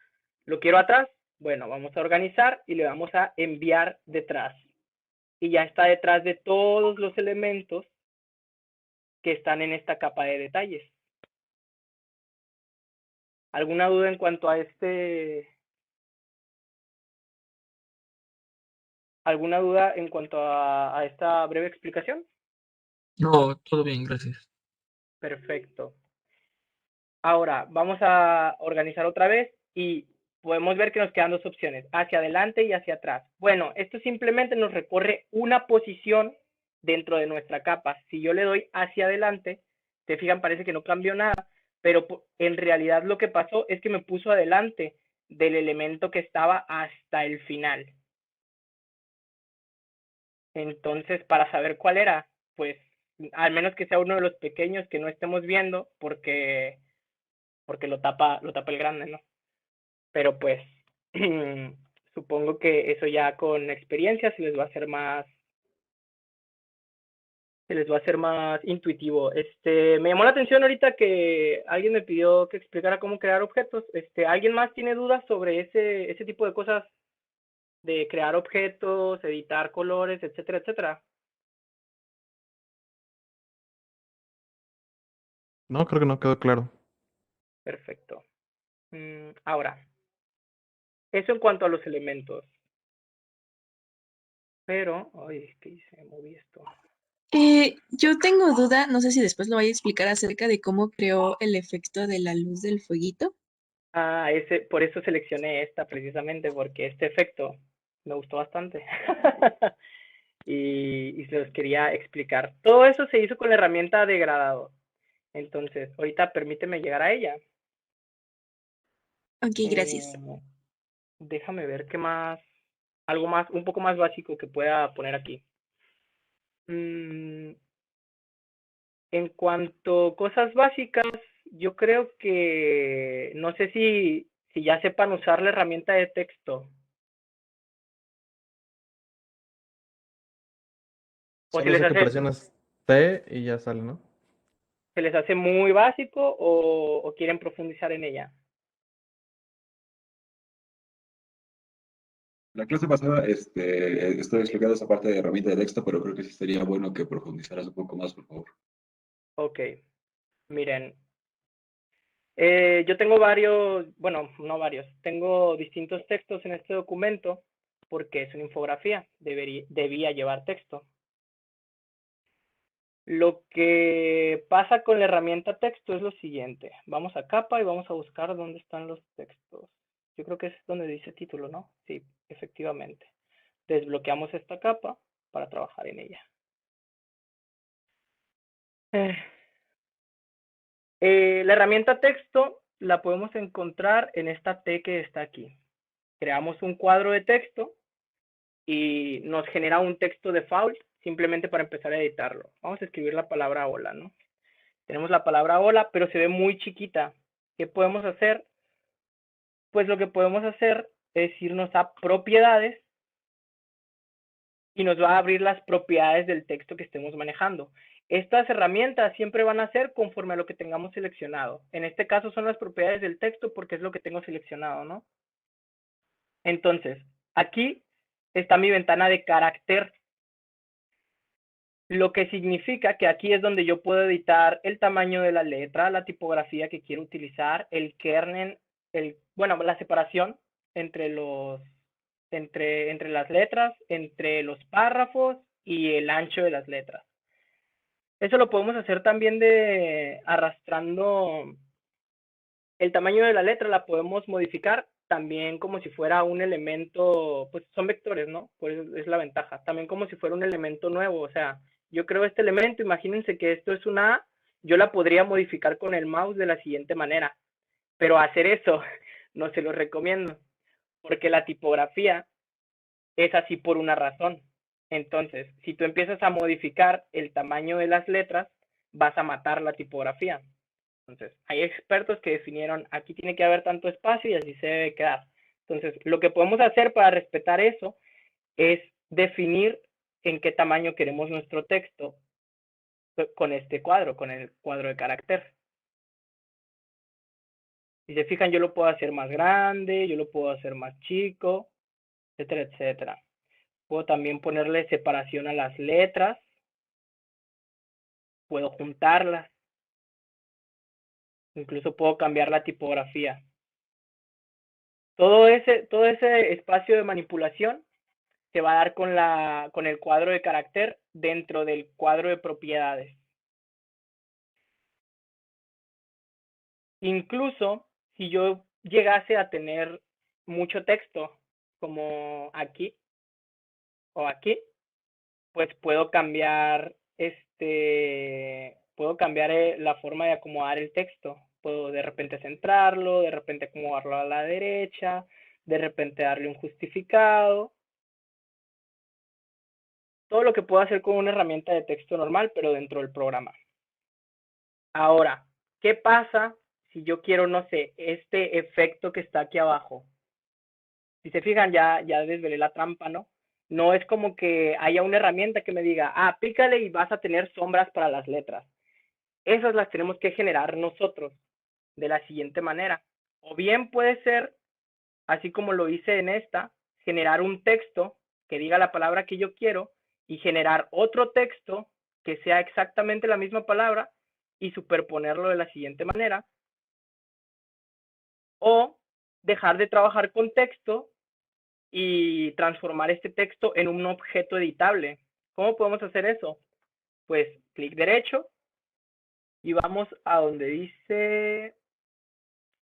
¿lo quiero atrás? Bueno, vamos a organizar y le vamos a enviar detrás. Y ya está detrás de todos los elementos que están en esta capa de detalles. ¿Alguna duda en cuanto a ¿Alguna duda en cuanto a esta breve explicación? No, todo bien, gracias. Perfecto. Ahora, vamos a organizar otra vez y podemos ver que nos quedan dos opciones, hacia adelante y hacia atrás. Bueno, esto simplemente nos recorre una posición dentro de nuestra capa. Si yo le doy hacia adelante, se fijan, parece que no cambió nada, pero en realidad lo que pasó es que me puso adelante del elemento que estaba hasta el final. Entonces, para saber cuál era, pues, al menos que sea uno de los pequeños que no estemos viendo, porque lo tapa el grande, ¿no? Pero pues, supongo que eso ya con experiencia se les va a hacer más intuitivo. Me llamó la atención ahorita que alguien me pidió que explicara cómo crear objetos. ¿Alguien más tiene dudas sobre ese tipo de cosas de crear objetos, editar colores, etcétera, etcétera? No, creo que no quedó claro. Perfecto. Ahora, eso en cuanto a los elementos. Pero, ay, es que hice, moví esto. Yo tengo duda, no sé si después lo voy a explicar acerca de cómo creó el efecto de la luz del fueguito. Ah, por eso seleccioné esta precisamente, porque este efecto me gustó bastante. y se los quería explicar. Todo eso se hizo con la herramienta degradado. Entonces, ahorita permíteme llegar a ella. Ok, gracias. Déjame ver qué más, algo más, un poco más básico que pueda poner aquí. En cuanto a cosas básicas, yo creo que no sé si ya sepan usar la herramienta de texto. O Solo sé que presionas T y ya sale, ¿no? ¿Se les hace muy básico o quieren profundizar en ella? La clase pasada estoy explicando esa parte de herramienta de texto, pero creo que sí sería bueno que profundizaras un poco más, por favor. Ok, miren, Yo tengo varios, bueno, no varios, tengo distintos textos en este documento porque es una infografía, debía llevar texto. Lo que pasa con la herramienta texto es lo siguiente. Vamos a capa y vamos a buscar dónde están los textos. Yo creo que es donde dice título, ¿no? Sí, efectivamente. Desbloqueamos esta capa para trabajar en ella. La herramienta texto la podemos encontrar en esta T que está aquí. Creamos un cuadro de texto y nos genera un texto default simplemente para empezar a editarlo. Vamos a escribir la palabra hola, ¿no? Tenemos la palabra hola, pero se ve muy chiquita. ¿Qué podemos hacer? Pues lo que podemos hacer es irnos a propiedades y nos va a abrir las propiedades del texto que estemos manejando. Estas herramientas siempre van a ser conforme a lo que tengamos seleccionado. En este caso son las propiedades del texto porque es lo que tengo seleccionado, ¿no? Entonces, aquí está mi ventana de carácter, lo que significa que aquí es donde yo puedo editar el tamaño de la letra, la tipografía que quiero utilizar, el kernel, bueno, la separación entre las letras, entre los párrafos y el ancho de las letras. Eso lo podemos hacer también arrastrando el tamaño de la letra, la podemos modificar también como si fuera un elemento, pues son vectores, ¿no? Por eso es la ventaja. También como si fuera un elemento nuevo, o sea, yo creo este elemento, imagínense que esto es una A, yo la podría modificar con el mouse de la siguiente manera, pero hacer eso no se lo recomiendo, porque la tipografía es así por una razón. Entonces, si tú empiezas a modificar el tamaño de las letras, vas a matar la tipografía. Entonces, hay expertos que definieron, aquí tiene que haber tanto espacio y así se debe quedar. Entonces, lo que podemos hacer para respetar eso es definir en qué tamaño queremos nuestro texto con este cuadro, con el cuadro de carácter. Si se fijan, yo lo puedo hacer más grande, yo lo puedo hacer más chico, etcétera, etcétera. Puedo también ponerle separación a las letras. Puedo juntarlas. Incluso puedo cambiar la tipografía. Todo ese espacio de manipulación se va a dar con el cuadro de carácter dentro del cuadro de propiedades. Incluso si yo llegase a tener mucho texto, como aquí o aquí, pues puedo cambiar la forma de acomodar el texto. Puedo de repente centrarlo, de repente acomodarlo a la derecha, de repente darle un justificado. Todo lo que puedo hacer con una herramienta de texto normal, pero dentro del programa. Ahora, ¿qué pasa si yo quiero, no sé, este efecto que está aquí abajo? Si se fijan, ya desvelé la trampa, ¿no? No es como que haya una herramienta que me diga, ah, pícale y vas a tener sombras para las letras. Esas las tenemos que generar nosotros de la siguiente manera. O bien puede ser, así como lo hice en esta, generar un texto que diga la palabra que yo quiero y generar otro texto que sea exactamente la misma palabra y superponerlo de la siguiente manera. O dejar de trabajar con texto y transformar este texto en un objeto editable. ¿Cómo podemos hacer eso? Pues clic derecho y vamos a donde dice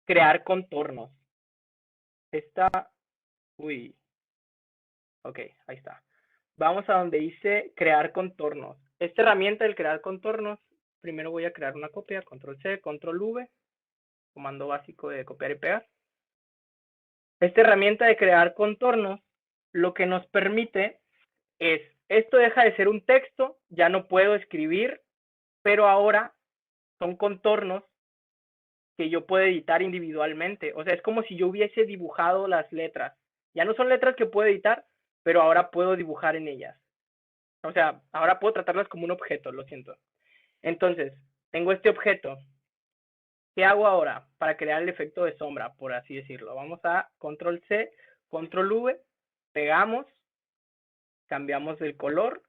crear contornos. Ok, ahí está. Vamos a donde dice crear contornos. Esta herramienta del crear contornos, primero voy a crear una copia, control C, control V, comando básico de copiar y pegar. Esta herramienta de crear contornos lo que nos permite es, esto deja de ser un texto, ya no puedo escribir, pero ahora son contornos que yo puedo editar individualmente. O sea, es como si yo hubiese dibujado las letras. Ya no son letras que puedo editar, pero ahora puedo dibujar en ellas. O sea, ahora puedo tratarlas como un objeto, lo siento. Entonces, tengo este objeto. ¿Qué hago ahora para crear el efecto de sombra, por así decirlo? Vamos a control C, control V, pegamos, cambiamos el color.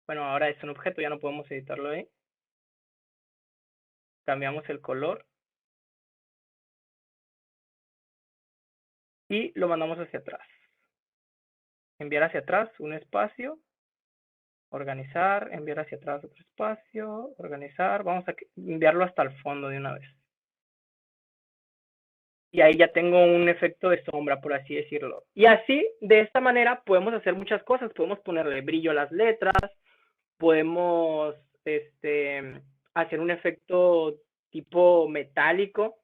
Bueno, ahora es un objeto, ya no podemos editarlo ahí. cambiamos el color y lo mandamos hacia atrás. Enviar hacia atrás un espacio, organizar, enviar hacia atrás otro espacio, organizar, vamos a enviarlo hasta el fondo de una vez. Y ahí ya tengo un efecto de sombra, por así decirlo. Y así, de esta manera, podemos hacer muchas cosas. Podemos ponerle brillo a las letras, podemos hacer un efecto tipo metálico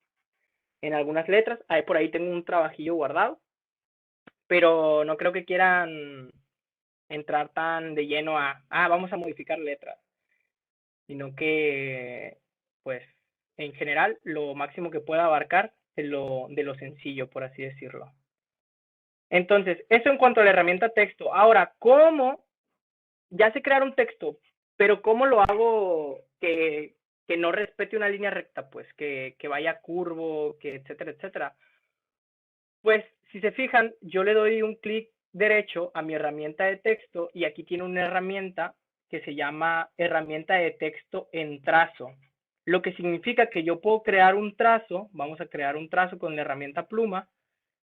en algunas letras. Ahí por ahí tengo un trabajillo guardado, pero no creo que quieran entrar tan de lleno a, vamos a modificar letras, sino que, pues, en general, lo máximo que pueda abarcar de lo sencillo, por así decirlo. Entonces, eso en cuanto a la herramienta texto. Ahora, ¿cómo? Ya sé crear un texto, pero ¿cómo lo hago que no respete una línea recta? Pues que vaya curvo, que etcétera, etcétera. Pues, si se fijan, yo le doy un clic derecho a mi herramienta de texto y aquí tiene una herramienta que se llama herramienta de texto en trazo. Lo que significa que yo puedo crear un trazo, vamos a crear un trazo con la herramienta pluma,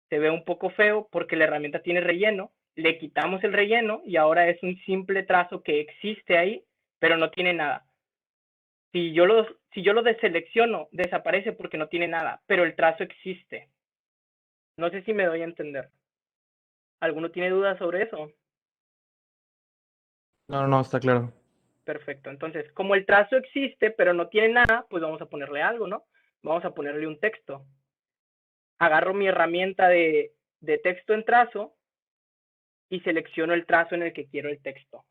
se ve un poco feo porque la herramienta tiene relleno, le quitamos el relleno y ahora es un simple trazo que existe ahí, pero no tiene nada. Si yo lo deselecciono, desaparece porque no tiene nada, pero el trazo existe. No sé si me doy a entender. ¿Alguno tiene dudas sobre eso? No, está claro. Perfecto. Entonces, como el trazo existe, pero no tiene nada, pues vamos a ponerle algo, ¿no? Vamos a ponerle un texto. Agarro mi herramienta de texto en trazo y selecciono el trazo en el que quiero el texto.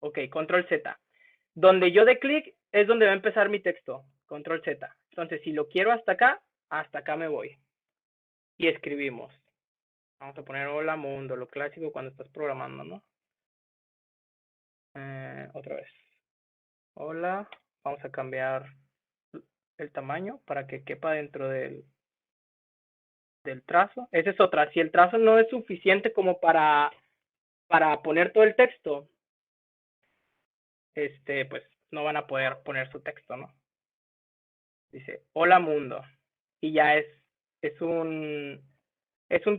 Ok, control Z. Donde yo dé clic es donde va a empezar mi texto. Control Z. Entonces, si lo quiero hasta acá me voy. Y escribimos. Vamos a poner hola mundo, lo clásico cuando estás programando, ¿no? Otra vez. Hola. Vamos a cambiar el tamaño para que quepa dentro del trazo. Esa es otra. Si el trazo no es suficiente como para poner todo el texto, pues no van a poder poner su texto, ¿no? Dice, hola mundo. Y ya es un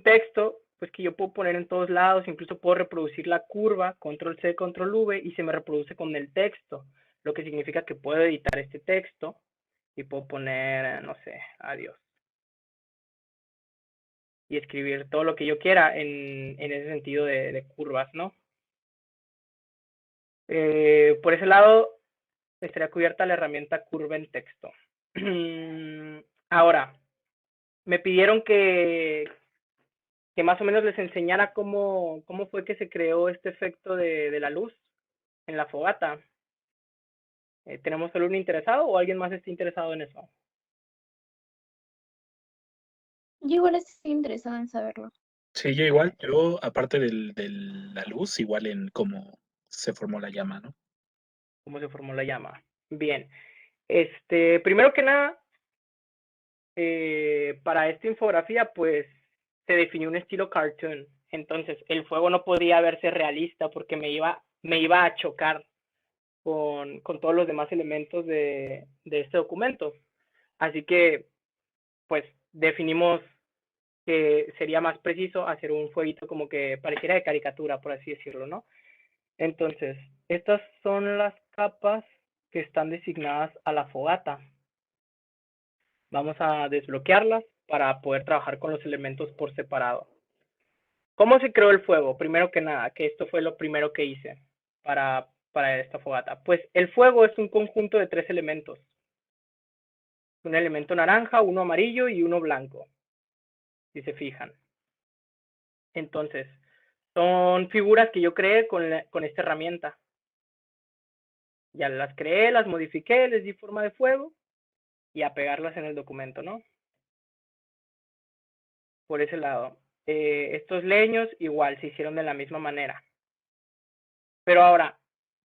texto, pues que yo puedo poner en todos lados, incluso puedo reproducir la curva, control C, control V, y se me reproduce con el texto, lo que significa que puedo editar este texto y puedo poner, no sé, adiós. Y escribir todo lo que yo quiera en ese sentido de curvas, ¿no? Por ese lado, estaría cubierta la herramienta curva en texto. Ahora, me pidieron que más o menos les enseñara cómo fue que se creó este efecto de la luz en la fogata. ¿Tenemos algún interesado o alguien más está interesado en eso? Yo igual estoy interesada en saberlo. Sí, yo igual, yo aparte de la luz, igual en cómo se formó la llama, ¿no? ¿Cómo se formó la llama? Bien. Primero que nada, para esta infografía, pues, se definió un estilo cartoon. Entonces, el fuego no podía verse realista porque me iba a chocar con todos los demás elementos de este documento. Así que, pues, definimos que sería más preciso hacer un fueguito como que pareciera de caricatura, por así decirlo, ¿no? Entonces, estas son las capas que están designadas a la fogata. Vamos a desbloquearlas para poder trabajar con los elementos por separado. ¿Cómo se creó el fuego? Primero que nada, que esto fue lo primero que hice para esta fogata. Pues el fuego es un conjunto de 3 elementos. Un elemento naranja, uno amarillo y uno blanco, si se fijan. Entonces, son figuras que yo creé con esta herramienta. Ya las creé, las modifiqué, les di forma de fuego y a pegarlas en el documento, ¿no? Por ese lado. Estos leños igual se hicieron de la misma manera. Pero ahora,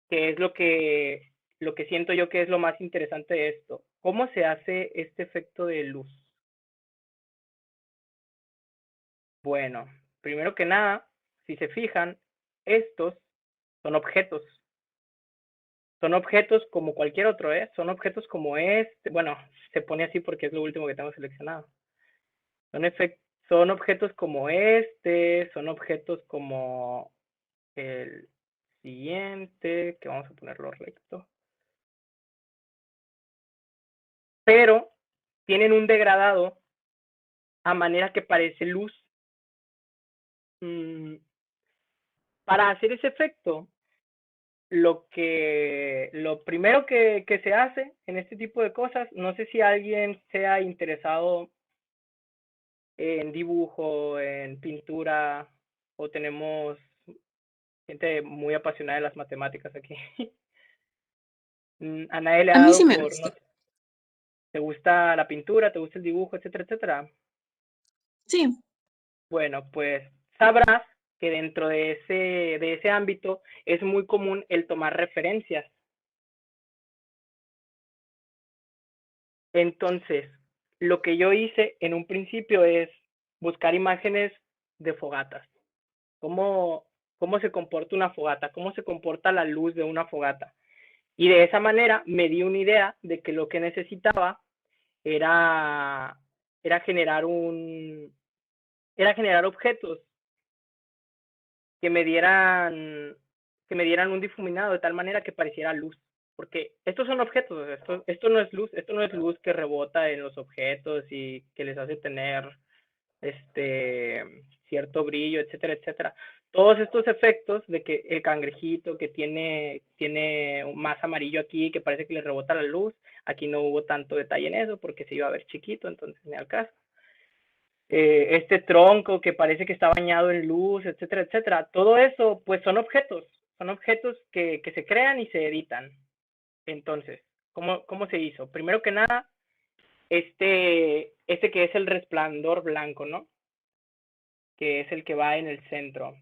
¿qué es lo que siento yo que es lo más interesante de esto? ¿Cómo se hace este efecto de luz? Bueno, primero que nada, si se fijan, estos son objetos. son objetos como cualquier otro, ¿eh? Son objetos como este, bueno, se pone así porque es lo último que tengo seleccionado. Son objetos como este, son objetos como el siguiente, que vamos a ponerlo recto. Pero tienen un degradado a manera que parece luz. Para hacer ese efecto, lo primero que se hace en este tipo de cosas, no sé si alguien sea interesado en dibujo, en pintura, o tenemos gente muy apasionada de las matemáticas aquí. A nadie le ha A mí dado sí me por, gusta. no sé, ¿te gusta la pintura, te gusta el dibujo, etcétera, etcétera? Sí, Bueno, pues sabrás que dentro de ese ámbito es muy común el tomar referencias. Entonces, lo que yo hice en un principio es buscar imágenes de fogatas. ¿Cómo se comporta una fogata? ¿Cómo se comporta la luz de una fogata? Y de esa manera me di una idea de que lo que necesitaba era generar objetos que me dieran un difuminado de tal manera que pareciera luz. Porque estos son objetos, esto no es luz que rebota en los objetos y que les hace tener cierto brillo, etcétera, etcétera. Todos estos efectos de que el cangrejito que tiene más amarillo aquí, que parece que le rebota la luz, aquí no hubo tanto detalle en eso porque se iba a ver chiquito, entonces ni al caso. Este tronco que parece que está bañado en luz, etcétera, etcétera. Todo eso, pues son objetos que se crean y se editan. Entonces, ¿cómo se hizo? Primero que nada, este que es el resplandor blanco, ¿no? Que es el que va en el centro.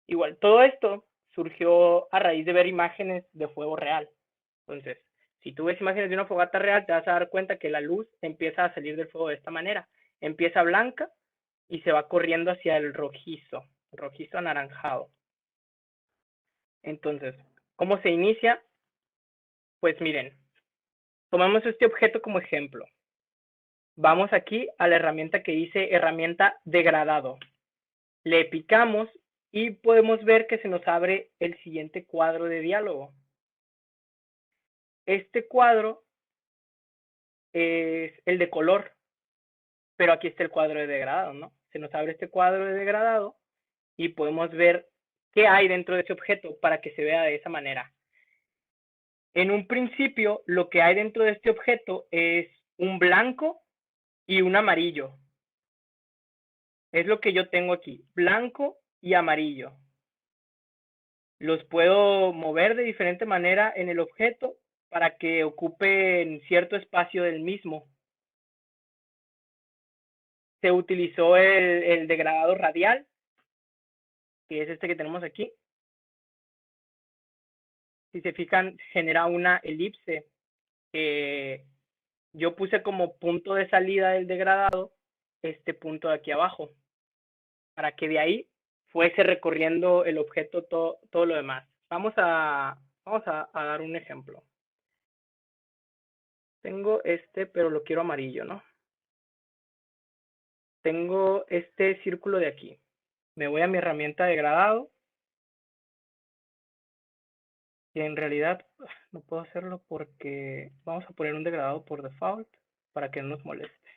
Igual, todo esto surgió a raíz de ver imágenes de fuego real. Entonces, si tú ves imágenes de una fogata real, te vas a dar cuenta que la luz empieza a salir del fuego de esta manera. Empieza blanca y se va corriendo hacia el rojizo anaranjado. Entonces, ¿cómo se inicia? Pues miren, tomamos este objeto como ejemplo. Vamos aquí a la herramienta que dice herramienta degradado. Le picamos y podemos ver que se nos abre el siguiente cuadro de diálogo. Este cuadro es el de color, pero aquí está el cuadro de degradado, ¿no? Se nos abre este cuadro de degradado y podemos ver qué hay dentro de ese objeto para que se vea de esa manera. En un principio, lo que hay dentro de este objeto es un blanco y un amarillo. Es lo que yo tengo aquí, blanco y amarillo. Los puedo mover de diferente manera en el objeto para que ocupen cierto espacio del mismo. Se utilizó el degradado radial, que es este que tenemos aquí. Si se fijan, genera una elipse que yo puse como punto de salida del degradado este punto de aquí abajo, para que de ahí fuese recorriendo el objeto todo lo demás. Vamos a dar un ejemplo. Tengo pero lo quiero amarillo, ¿no? Tengo este círculo de aquí. Me voy a mi herramienta de degradado. Y en realidad no puedo hacerlo porque vamos a poner un degradado por default para que no nos moleste.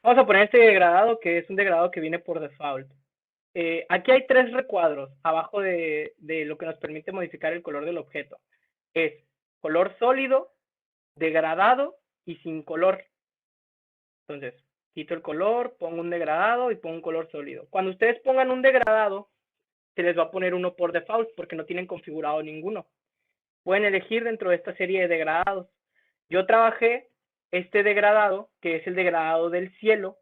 Vamos a poner este degradado que es un degradado que viene por default. Aquí hay 3 recuadros abajo de lo que nos permite modificar el color del objeto. Es color sólido, degradado y sin color. Entonces, quito el color, pongo un degradado y pongo un color sólido. Cuando ustedes pongan un degradado, se les va a poner uno por default porque no tienen configurado ninguno. Pueden elegir dentro de esta serie de degradados. Yo trabajé este degradado, que es el degradado del cielo,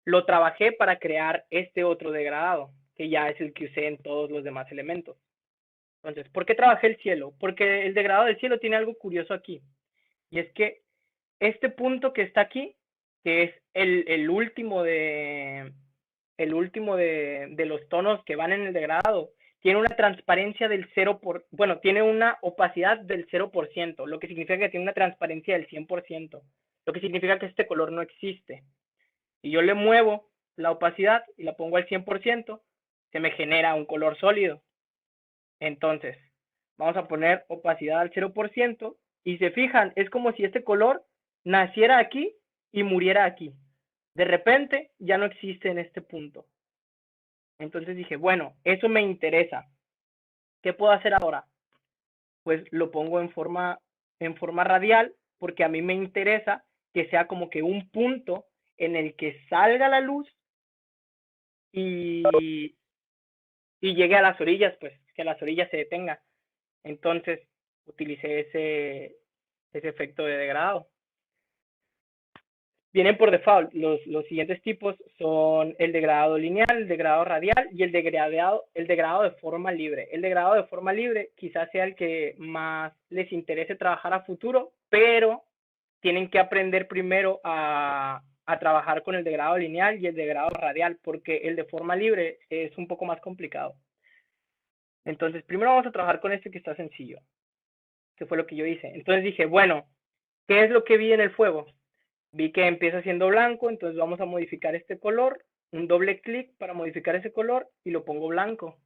lo trabajé para crear este otro degradado, que ya es el que usé en todos los demás elementos. Entonces, ¿por qué trabajé el cielo? Porque el degradado del cielo tiene algo curioso aquí. Y es que este punto que está aquí, que es el último de los tonos que van en el degradado, tiene una transparencia del 0%, bueno, tiene una opacidad del 0%, lo que significa que tiene una transparencia del 100%, lo que significa que este color no existe. Si yo le muevo la opacidad y la pongo al 100%, se me genera un color sólido. Entonces, vamos a poner opacidad al 0% y se fijan, es como si este color naciera aquí y muriera aquí. De repente ya no existe en este punto. Entonces dije, bueno, eso me interesa. ¿Qué puedo hacer ahora? Pues lo pongo en forma radial porque a mí me interesa que sea como que un punto en el que salga la luz y llegue a las orillas, pues que a las orillas se detenga. Entonces utilicé ese efecto de degradado. Vienen por default, los siguientes tipos son el degradado lineal, el degradado radial y el degradado de forma libre. El degradado de forma libre quizás sea el que más les interese trabajar a futuro, pero tienen que aprender primero a trabajar con el degradado lineal y el degradado radial, porque el de forma libre es un poco más complicado. Entonces, primero vamos a trabajar con este que está sencillo, que fue lo que yo hice. Entonces dije, bueno, ¿qué es lo que vi en el fuego? Vi que empieza siendo blanco, entonces vamos a modificar este color, un doble clic para modificar ese color y lo pongo blanco.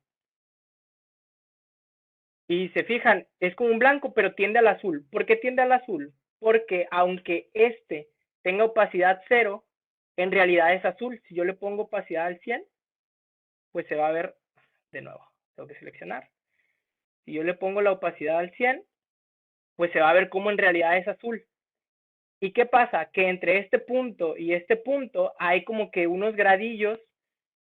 Y se fijan, es como un blanco, pero tiende al azul. ¿Por qué tiende al azul? Porque aunque este tenga opacidad 0, en realidad es azul. Si yo le pongo opacidad al 100, pues se va a ver de nuevo. Tengo que seleccionar. Si yo le pongo la opacidad al 100, pues se va a ver como en realidad es azul. ¿Y qué pasa? Que entre este punto y este punto hay como que unos gradillos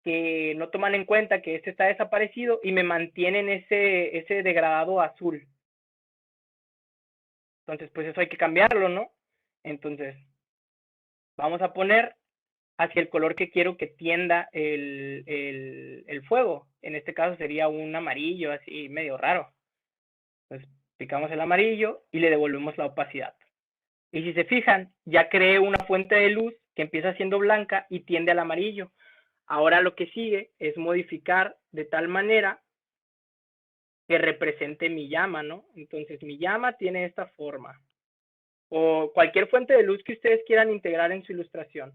que no toman en cuenta que este está desaparecido y me mantienen ese degradado azul. Entonces, pues eso hay que cambiarlo, ¿no? Entonces, vamos a poner hacia el color que quiero que tienda el fuego. En este caso sería un amarillo así medio raro. Entonces, picamos el amarillo y le devolvemos la opacidad. Y si se fijan, ya creé una fuente de luz que empieza siendo blanca y tiende al amarillo. Ahora lo que sigue es modificar de tal manera que represente mi llama, ¿no? Entonces mi llama tiene esta forma. O cualquier fuente de luz que ustedes quieran integrar en su ilustración.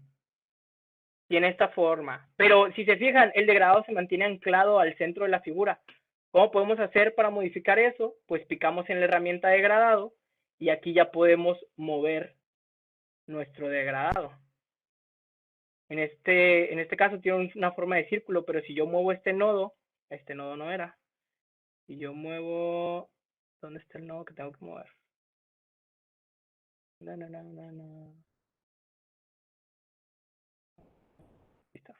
Tiene esta forma. Pero si se fijan, el degradado se mantiene anclado al centro de la figura. ¿Cómo podemos hacer para modificar eso? Pues picamos en la herramienta degradado y aquí ya podemos mover nuestro degradado. En este caso tiene una forma de círculo, pero si yo muevo este nodo no era. Si yo muevo, ¿dónde está el nodo que tengo que mover? No. Listo.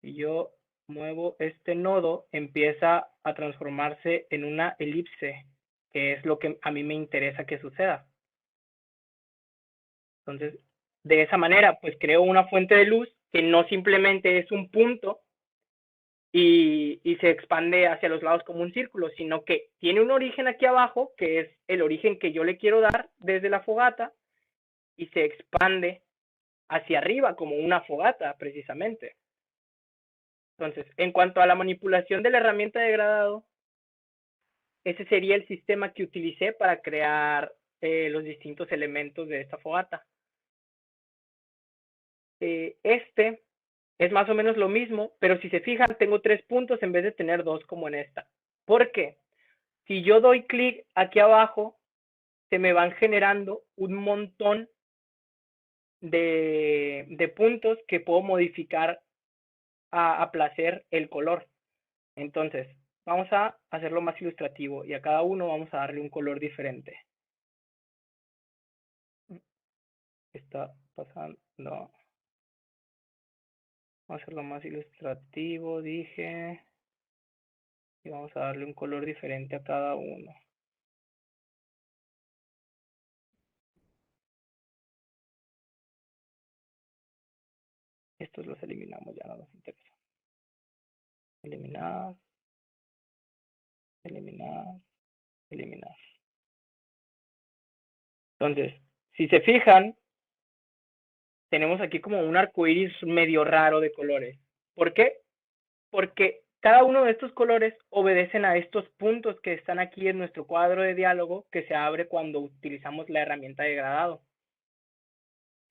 Si yo muevo este nodo, empieza a transformarse en una elipse, que es lo que a mí me interesa que suceda. Entonces, de esa manera, pues creo una fuente de luz que no simplemente es un punto y se expande hacia los lados como un círculo, sino que tiene un origen aquí abajo, que es el origen que yo le quiero dar desde la fogata, y se expande hacia arriba como una fogata, precisamente. Entonces, en cuanto a la manipulación de la herramienta de degradado, ese sería el sistema que utilicé para crear los distintos elementos de esta fogata. Este es más o menos lo mismo, pero si se fijan, tengo 3 puntos en vez de tener 2 como en esta. ¿Por qué? Si yo doy clic aquí abajo, se me van generando un montón de puntos que puedo modificar a placer el color. Entonces, vamos a hacerlo más ilustrativo y a cada uno vamos a darle un color diferente. Está pasando. Vamos a hacerlo más ilustrativo, dije. Y vamos a darle un color diferente a cada uno. Estos los eliminamos, ya no nos interesa. Eliminar. Entonces, si se fijan, tenemos aquí como un arco iris medio raro de colores. ¿Por qué? Porque cada uno de estos colores obedecen a estos puntos que están aquí en nuestro cuadro de diálogo que se abre cuando utilizamos la herramienta de gradado.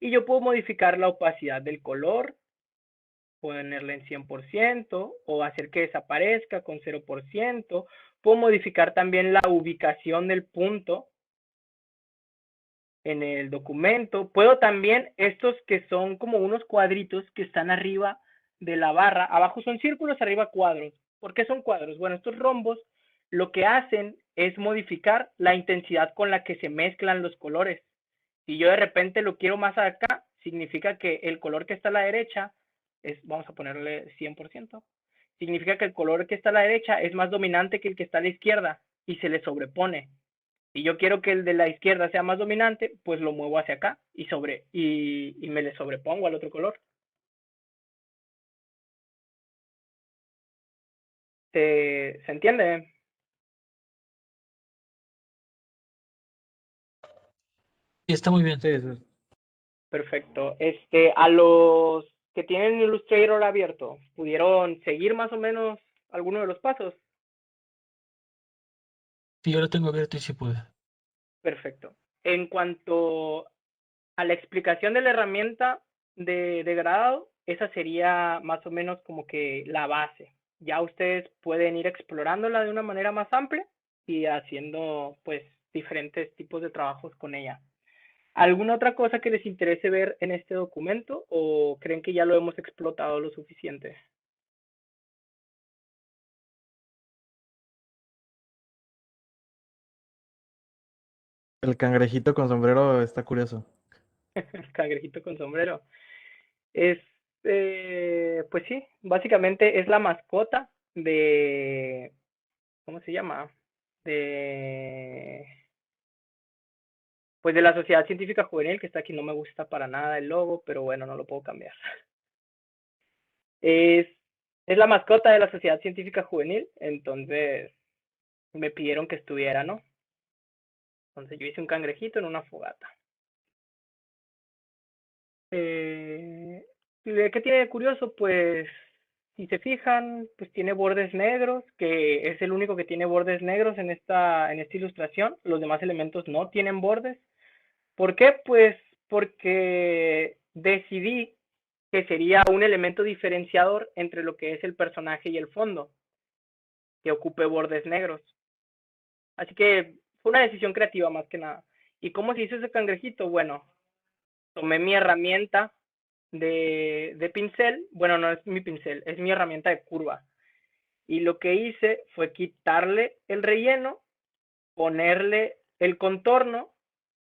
Y yo puedo modificar la opacidad del color, ponerla en 100% o hacer que desaparezca con 0%. Puedo modificar también la ubicación del punto en el documento. Puedo también, estos que son como unos cuadritos que están arriba de la barra, abajo son círculos, arriba cuadros. ¿Por qué son cuadros? Bueno, estos rombos lo que hacen es modificar la intensidad con la que se mezclan los colores. Si yo de repente lo quiero más acá, significa que el color que está a la derecha es, vamos a ponerle 100%, significa que el color que está a la derecha es más dominante que el que está a la izquierda y se le sobrepone. Si yo quiero que el de la izquierda sea más dominante, pues lo muevo hacia acá y me le sobrepongo al otro color. ¿Se entiende? Sí, está muy bien. Sí, sí. Perfecto. A los que tienen Illustrator abierto, ¿pudieron seguir más o menos alguno de los pasos? Sí, yo lo tengo abierto y sí pude. Perfecto. En cuanto a la explicación de la herramienta de gradado, esa sería más o menos como que la base. Ya ustedes pueden ir explorándola de una manera más amplia y haciendo pues diferentes tipos de trabajos con ella. ¿Alguna otra cosa que les interese ver en este documento o creen que ya lo hemos explotado lo suficiente? El cangrejito con sombrero está curioso. El cangrejito con sombrero. Pues sí, básicamente es la mascota de, ¿cómo se llama? Pues de la Sociedad Científica Juvenil, que está aquí. No me gusta para nada el logo, pero bueno, no lo puedo cambiar. Es la mascota de la Sociedad Científica Juvenil, entonces me pidieron que estuviera, ¿no? Entonces yo hice un cangrejito en una fogata. ¿Qué tiene de curioso? Pues si se fijan, pues tiene bordes negros, que es el único que tiene bordes negros en esta ilustración. Los demás elementos no tienen bordes. ¿Por qué? Pues porque decidí que sería un elemento diferenciador entre lo que es el personaje y el fondo, que ocupe bordes negros. Así que fue una decisión creativa más que nada. ¿Y cómo se hizo ese cangrejito? Bueno, tomé mi herramienta de pincel, bueno, no es mi pincel, es mi herramienta de curva. Y lo que hice fue quitarle el relleno, ponerle el contorno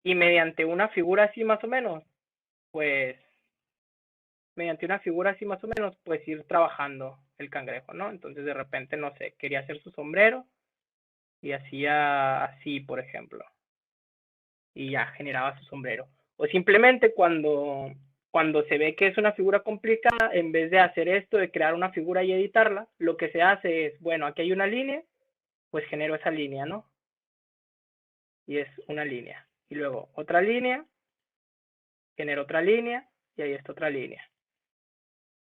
y mediante una figura así más o menos, pues ir trabajando el cangrejo, ¿no? Entonces de repente, no sé, quería hacer su sombrero y hacía así, por ejemplo. Y ya generaba su sombrero. O simplemente cuando se ve que es una figura complicada, en vez de hacer esto, de crear una figura y editarla, lo que se hace es, bueno, aquí hay una línea, pues genero esa línea, ¿no? Y es una línea. Y luego otra línea, genero otra línea, y ahí está otra línea.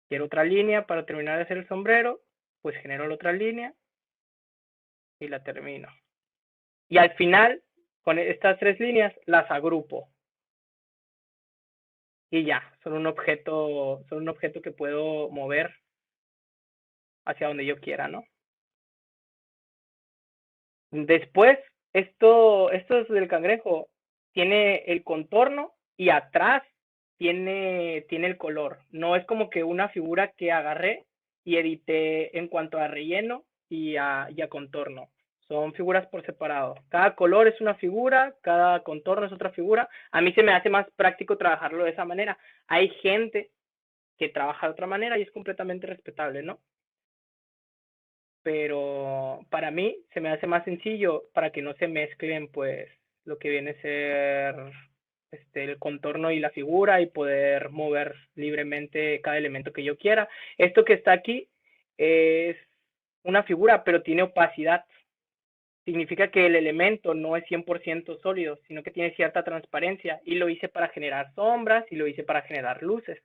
Quiero otra línea para terminar de hacer el sombrero, pues genero la otra línea y la termino. Y al final, con estas 3 líneas, las agrupo. Y ya, son un objeto que puedo mover hacia donde yo quiera, ¿no? Después, esto del cangrejo tiene el contorno y atrás tiene el color. No es como que una figura que agarré y edité en cuanto a relleno y a contorno. Son figuras por separado. Cada color es una figura, cada contorno es otra figura. A mí se me hace más práctico trabajarlo de esa manera. Hay gente que trabaja de otra manera y es completamente respetable, ¿no? Pero para mí se me hace más sencillo para que no se mezclen pues lo que viene a ser el contorno y la figura y poder mover libremente cada elemento que yo quiera. Esto que está aquí es una figura, pero tiene opacidad. Significa que el elemento no es 100% sólido, sino que tiene cierta transparencia, y lo hice para generar sombras y lo hice para generar luces.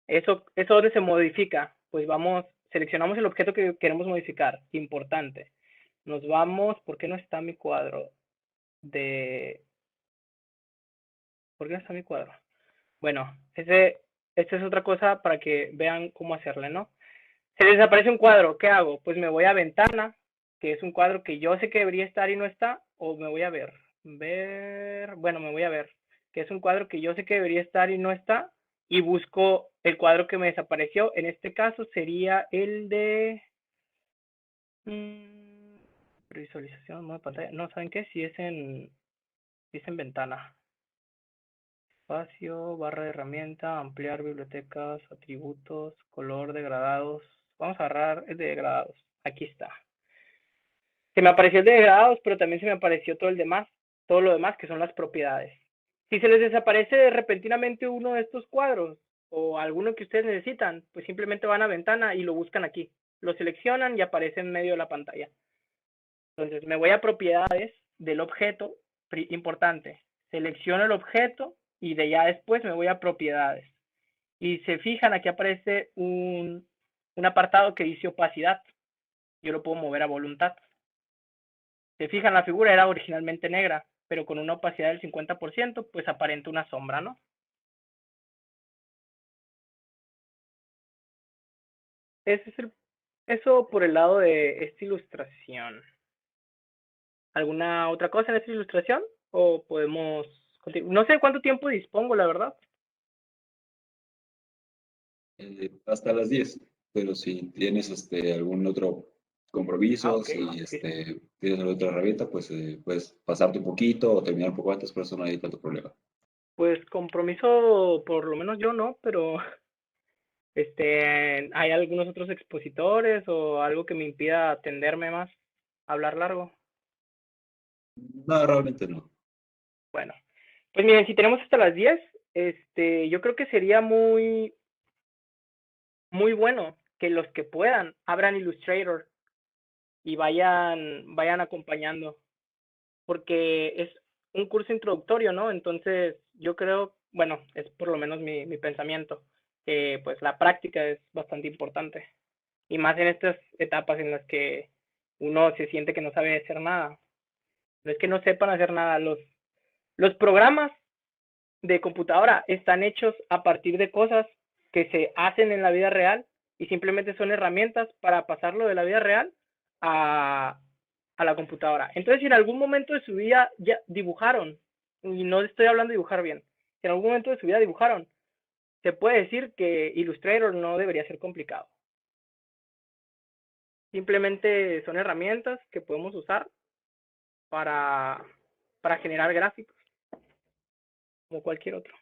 ¿Eso dónde se modifica? Pues seleccionamos el objeto que queremos modificar. Importante. Nos vamos, ¿por qué no está mi cuadro? ¿Por qué no está mi cuadro? Bueno, esta es otra cosa para que vean cómo hacerle, ¿no? Se desaparece un cuadro, ¿qué hago? Pues me voy a ventana, que es un cuadro que yo sé que debería estar y no está, o me voy a ver, bueno, me voy a ver, que es un cuadro que yo sé que debería estar y no está, y busco el cuadro que me desapareció. En este caso sería el de visualización, modo de pantalla. No, ¿saben qué? Si es en ventana. Espacio, barra de herramienta, ampliar bibliotecas, atributos, color, degradados. Vamos a agarrar el de degradados. Aquí está. Se me apareció el de degradados, pero también se me apareció todo lo demás que son las propiedades. Si se les desaparece repentinamente uno de estos cuadros o alguno que ustedes necesitan, pues simplemente van a ventana y lo buscan aquí. Lo seleccionan y aparece en medio de la pantalla. Entonces me voy a propiedades del objeto, importante. Selecciono el objeto y de ya después me voy a propiedades. Y se fijan, aquí aparece un apartado que dice opacidad. Yo lo puedo mover a voluntad. Se fijan, la figura era originalmente negra, pero con una opacidad del 50%, pues aparenta una sombra, ¿no? Eso por el lado de esta ilustración. ¿Alguna otra cosa en esta ilustración? ¿O podemos continuar? No sé cuánto tiempo dispongo, la verdad. Hasta las 10, pero si tienes algún otro compromiso, Ok, si sí. tienes alguna otra herramienta, pues puedes pasarte un poquito o terminar un poco antes, por eso no hay tanto problema. Pues compromiso, por lo menos yo no, pero ¿hay algunos otros expositores o algo que me impida atenderme más, hablar largo? No, realmente no. Bueno, pues miren, si tenemos hasta las 10, yo creo que sería muy, muy bueno que los que puedan abran Illustrator y vayan acompañando, porque es un curso introductorio, ¿no? Entonces, yo creo, bueno, es por lo menos mi pensamiento, que pues la práctica es bastante importante, y más en estas etapas en las que uno se siente que no sabe hacer nada. No es que no sepan hacer nada, los programas de computadora están hechos a partir de cosas que se hacen en la vida real y simplemente son herramientas para pasarlo de la vida real a la computadora. Entonces, si en algún momento de su vida ya dibujaron, y no estoy hablando de dibujar bien, si en algún momento de su vida dibujaron, se puede decir que Illustrator no debería ser complicado. Simplemente son herramientas que podemos usar para generar gráficos, como cualquier otro.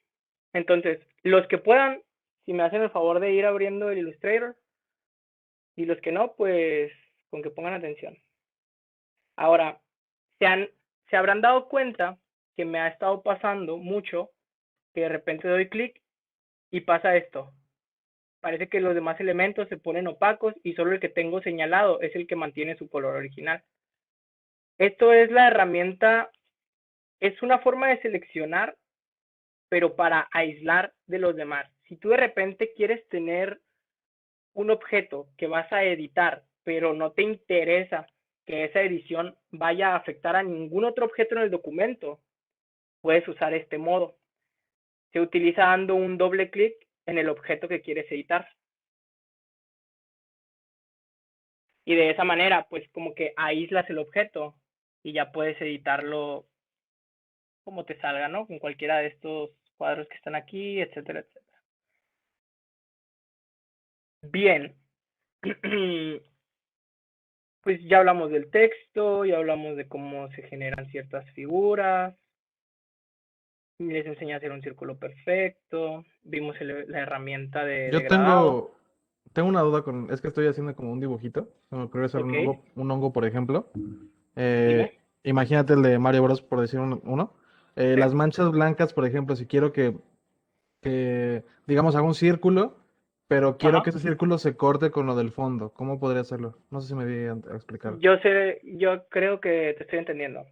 Entonces, los que puedan, si me hacen el favor de ir abriendo el Illustrator, y los que no, pues con que pongan atención. Ahora, se habrán dado cuenta que me ha estado pasando mucho que de repente doy clic y pasa esto. Parece que los demás elementos se ponen opacos y solo el que tengo señalado es el que mantiene su color original. Esto es la herramienta, es una forma de seleccionar, pero para aislar de los demás. Si tú de repente quieres tener un objeto que vas a editar, pero no te interesa que esa edición vaya a afectar a ningún otro objeto en el documento, puedes usar este modo. Se utiliza dando un doble clic en el objeto que quieres editar. Y de esa manera, pues como que aíslas el objeto y ya puedes editarlo como te salga, ¿no? Con cualquiera de estos cuadros que están aquí, etcétera, etcétera. Bien. Pues ya hablamos del texto, ya hablamos de cómo se generan ciertas figuras, les enseñé a hacer un círculo perfecto, vimos la herramienta de Yo degradado. tengo una duda es que estoy haciendo como un dibujito. Se me ocurrió hacer Ok, un hongo, por ejemplo. Eh, dime. Imagínate el de Mario Bros, por decir uno. Sí. Las manchas blancas, por ejemplo, si quiero digamos, haga un círculo, pero quiero Ajá. que ese círculo se corte con lo del fondo. ¿Cómo podría hacerlo? No sé si me di a explicar. Yo creo que te estoy entendiendo.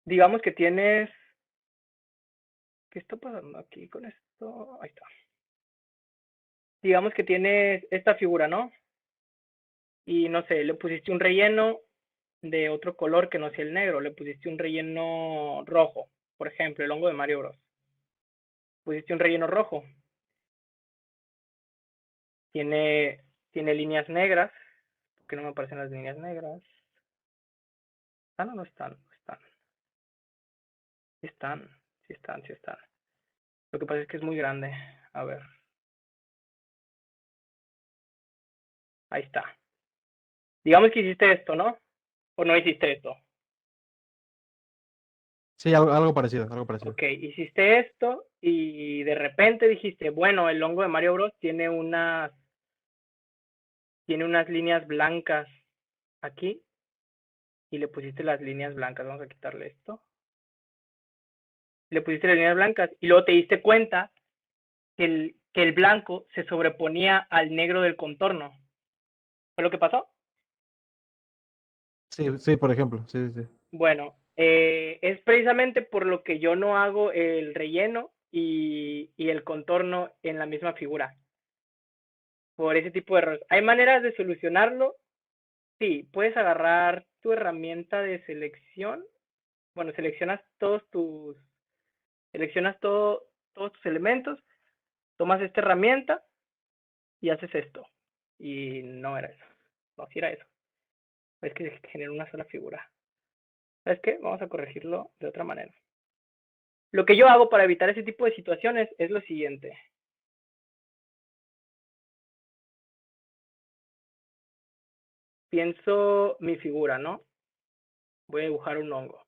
Digamos que tienes... ¿Qué está pasando aquí con esto? Ahí está. digamos que tienes esta figura, ¿no? Y no sé, le pusiste un relleno de otro color que no sea el negro, le pusiste un relleno rojo, por ejemplo, el hongo de Mario Bros. Pusiste un relleno rojo. Tiene líneas negras. ¿Por qué no me aparecen las líneas negras? ¿Están o no están? No están. Sí están, sí están, sí están. Lo que pasa es que es muy grande. A ver. Ahí está. Digamos que hiciste esto, ¿no? ¿O no hiciste esto? Sí, algo parecido, algo parecido. Ok, hiciste esto y de repente dijiste, bueno, el hongo de Mario Bros. Tiene unas líneas blancas aquí y le pusiste las líneas blancas. Vamos a quitarle esto. Le pusiste las líneas blancas y luego te diste cuenta que el blanco se sobreponía al negro del contorno. ¿Fue lo que pasó? Sí, por ejemplo, sí. Bueno, es precisamente por lo que yo no hago el relleno y el contorno en la misma figura. Por ese tipo de errores. ¿Hay maneras de solucionarlo? Sí, puedes agarrar tu herramienta de selección. Bueno, seleccionas todos tus elementos, tomas esta herramienta y haces esto. Y no era eso. No, sí era eso. Es que genera una sola figura. ¿Sabes qué? Vamos a corregirlo de otra manera. Lo que yo hago para evitar ese tipo de situaciones es lo siguiente. Pienso mi figura, ¿no? Voy a dibujar un hongo.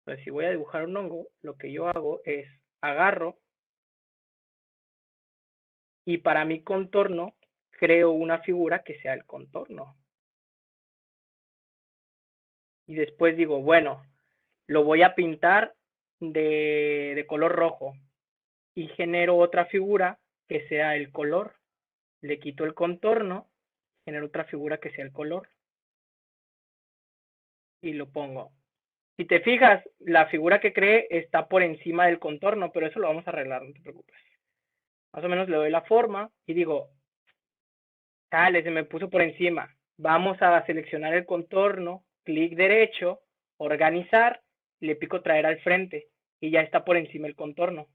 Entonces, si voy a dibujar un hongo, lo que yo hago es agarro y para mi contorno creo una figura que sea el contorno. Y después digo, bueno, lo voy a pintar de color rojo y genero otra figura que sea el color. Le quito el contorno, genero otra figura que sea el color y lo pongo. Si te fijas, la figura que creé está por encima del contorno, pero eso lo vamos a arreglar, no te preocupes. Más o menos le doy la forma y digo, sale, se me puso por encima. Vamos a seleccionar el contorno, clic derecho, organizar, le pico traer al frente y ya está por encima el contorno.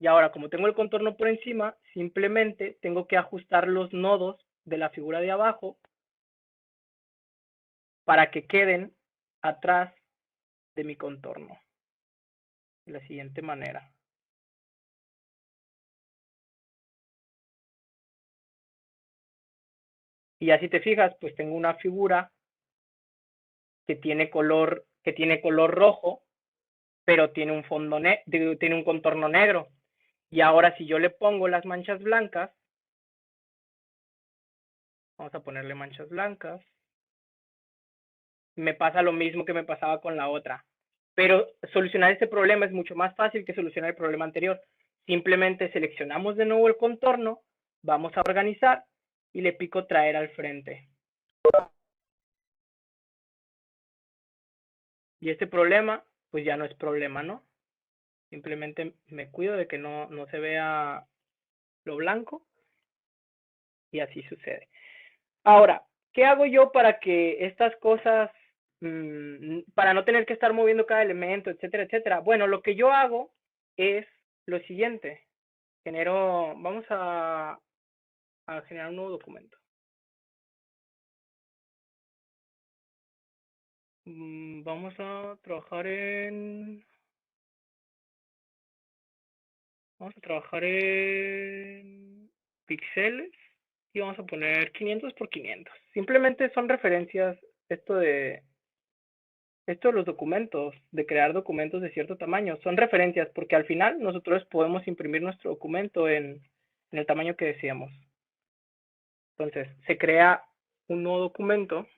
Y ahora, como tengo el contorno por encima, simplemente tengo que ajustar los nodos de la figura de abajo para que queden atrás de mi contorno. De la siguiente manera. Y así te fijas, pues tengo una figura que tiene color rojo, pero tiene un fondo tiene un contorno negro. Y ahora si yo le pongo las manchas blancas, vamos a ponerle manchas blancas, me pasa lo mismo que me pasaba con la otra. Pero solucionar este problema es mucho más fácil que solucionar el problema anterior. Simplemente seleccionamos de nuevo el contorno, vamos a organizar y le pico traer al frente. Y este problema, pues ya no es problema, ¿no? Simplemente me cuido de que no se vea lo blanco y así sucede. Ahora, ¿qué hago yo para que estas cosas, para no tener que estar moviendo cada elemento, etcétera, etcétera? Bueno, lo que yo hago es lo siguiente. Vamos a generar un nuevo documento. Vamos a trabajar en píxeles y vamos a poner 500 por 500. Simplemente son referencias, esto de los documentos, de crear documentos de cierto tamaño, son referencias porque al final nosotros podemos imprimir nuestro documento en el tamaño que deseamos. Entonces, se crea un nuevo documento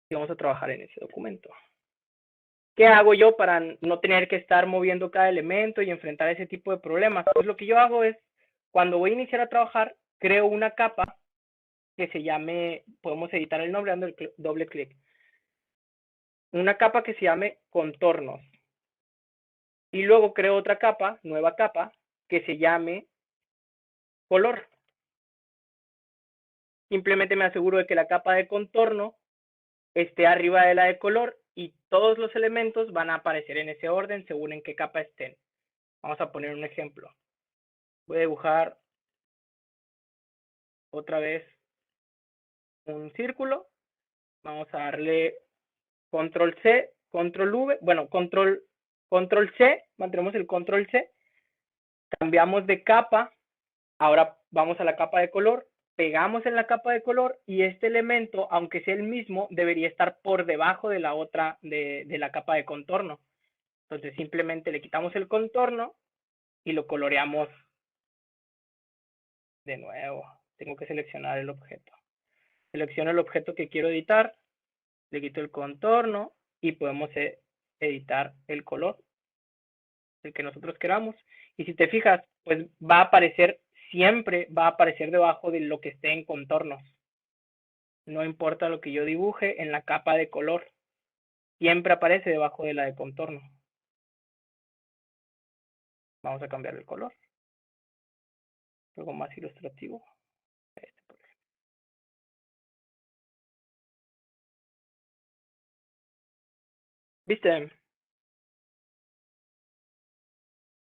y vamos a trabajar en ese documento. ¿Qué hago yo para no tener que estar moviendo cada elemento y enfrentar ese tipo de problemas? Pues lo que yo hago es, cuando voy a iniciar a trabajar, creo una capa que se llame, podemos editar el nombre dando el doble clic. Una capa que se llame contornos. y luego creo otra capa, nueva capa, que se llame color. Simplemente me aseguro de que la capa de contorno esté arriba de la de color y todos los elementos van a aparecer en ese orden según en qué capa estén. Vamos a poner un ejemplo. Voy a dibujar otra vez un círculo. Vamos a darle control C, control V, bueno, control C, mantenemos el control C, cambiamos de capa, ahora vamos a la capa de color, pegamos en la capa de color y este elemento, aunque sea el mismo, debería estar por debajo de la otra, de la capa de contorno. Entonces simplemente le quitamos el contorno y lo coloreamos de nuevo. Tengo que seleccionar el objeto. Selecciono el objeto que quiero editar, le quito el contorno y podemos editar el color, el que nosotros queramos. Y si te fijas, pues va a aparecer, siempre va a aparecer debajo de lo que esté en contornos. No importa lo que yo dibuje en la capa de color, siempre aparece debajo de la de contorno. Vamos a cambiar el color. Algo más ilustrativo. Este, por ejemplo. ¿Viste?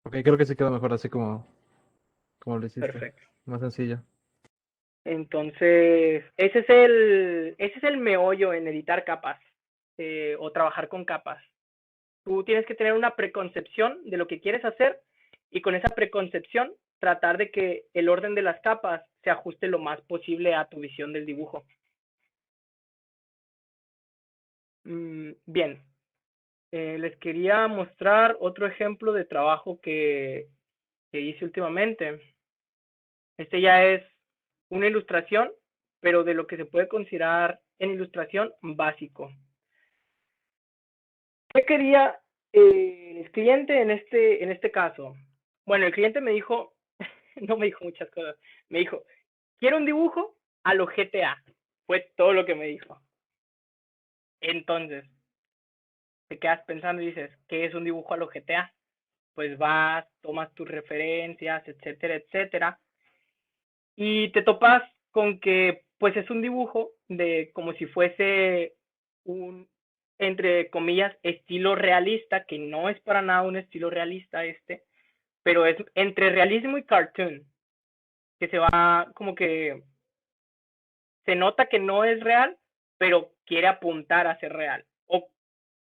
Ok, creo que se quedó mejor así como lo hiciste. Perfecto. Más sencillo. Entonces, ese es el meollo en editar capas o trabajar con capas. Tú tienes que tener una preconcepción de lo que quieres hacer y con esa preconcepción tratar de que el orden de las capas se ajuste lo más posible a tu visión del dibujo. Bien, les quería mostrar otro ejemplo de trabajo que hice últimamente. Este ya es una ilustración, pero de lo que se puede considerar en ilustración básico. ¿Qué quería el cliente en este caso? Bueno, el cliente me dijo, no me dijo muchas cosas, me dijo, quiero un dibujo a lo GTA. Fue todo lo que me dijo. Entonces, te quedas pensando y dices, ¿qué es un dibujo a lo GTA? Pues vas, tomas tus referencias, etcétera, etcétera, y te topas con que pues es un dibujo de como si fuese un, entre comillas, estilo realista, que no es para nada un estilo realista pero es entre realismo y cartoon, que se va como que se nota que no es real, pero quiere apuntar a ser real, o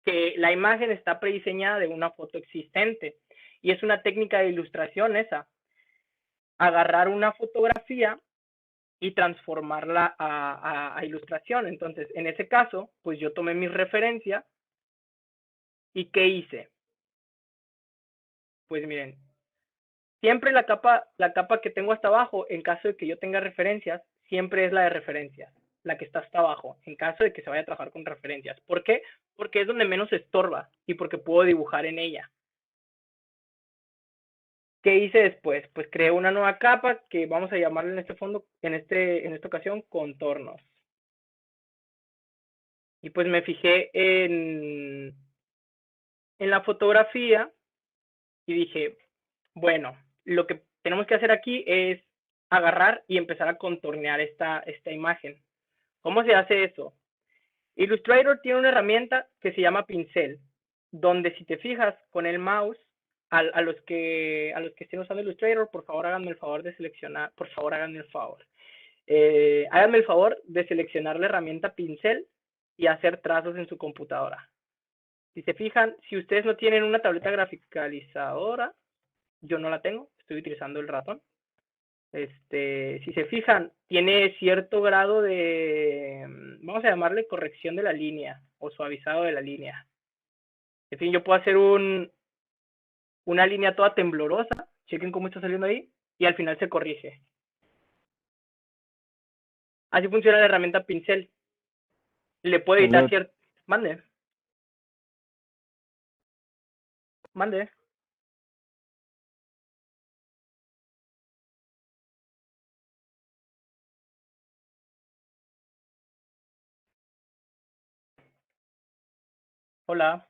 que la imagen está prediseñada de una foto existente, y es una técnica de ilustración esa, agarrar una fotografía y transformarla a ilustración. Entonces, en ese caso, pues yo tomé mis referencias y ¿qué hice? Pues miren, siempre la capa que tengo hasta abajo, en caso de que yo tenga referencias, siempre es la de referencias, la que está hasta abajo, en caso de que se vaya a trabajar con referencias. ¿Por qué? Porque es donde menos estorba y porque puedo dibujar en ella. ¿Qué hice después? Pues creé una nueva capa que vamos a llamarle en este fondo, en esta ocasión, contornos. Y pues me fijé en la fotografía y dije, bueno, lo que tenemos que hacer aquí es agarrar y empezar a contornear esta imagen. ¿Cómo se hace eso? Illustrator tiene una herramienta que se llama pincel, donde si te fijas con el mouse, a los que estén usando Illustrator, por favor háganme el favor de seleccionar, por favor háganme el favor. Háganme el favor de seleccionar la herramienta pincel y hacer trazos en su computadora. Si se fijan, si ustedes no tienen una tableta graficalizadora, yo no la tengo, estoy utilizando el ratón. Si se fijan, tiene cierto grado de, vamos a llamarle corrección de la línea o suavizado de la línea. En fin, yo puedo hacer una línea toda temblorosa, chequen cómo está saliendo ahí, y al final se corrige. Así funciona la herramienta pincel. Le puedo editar cierto... Mande. Hola.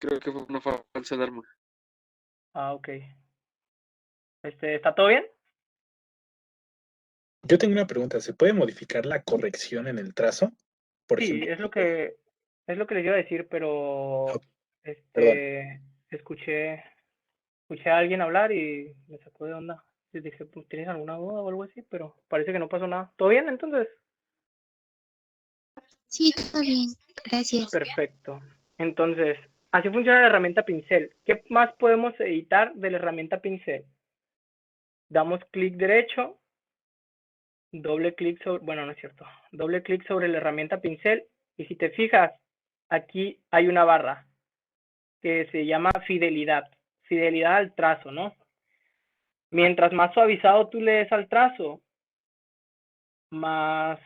Creo que fue una falsa alarma. Ah, ok. ¿Está todo bien? Yo tengo una pregunta, ¿se puede modificar la corrección en el trazo? Por Sí, ejemplo, es lo que les iba a decir, pero perdón. escuché a alguien hablar y me sacó de onda. Y dije, pues, ¿tienes alguna duda o algo así? Pero parece que no pasó nada. ¿Todo bien entonces? Sí, todo bien. Gracias. Perfecto. Entonces, así funciona la herramienta pincel. ¿Qué más podemos editar de la herramienta pincel? Damos clic derecho, doble clic sobre, bueno, no es cierto, doble clic sobre la herramienta pincel y si te fijas, aquí hay una barra que se llama fidelidad al trazo, ¿no? Mientras más suavizado tú le des al trazo, más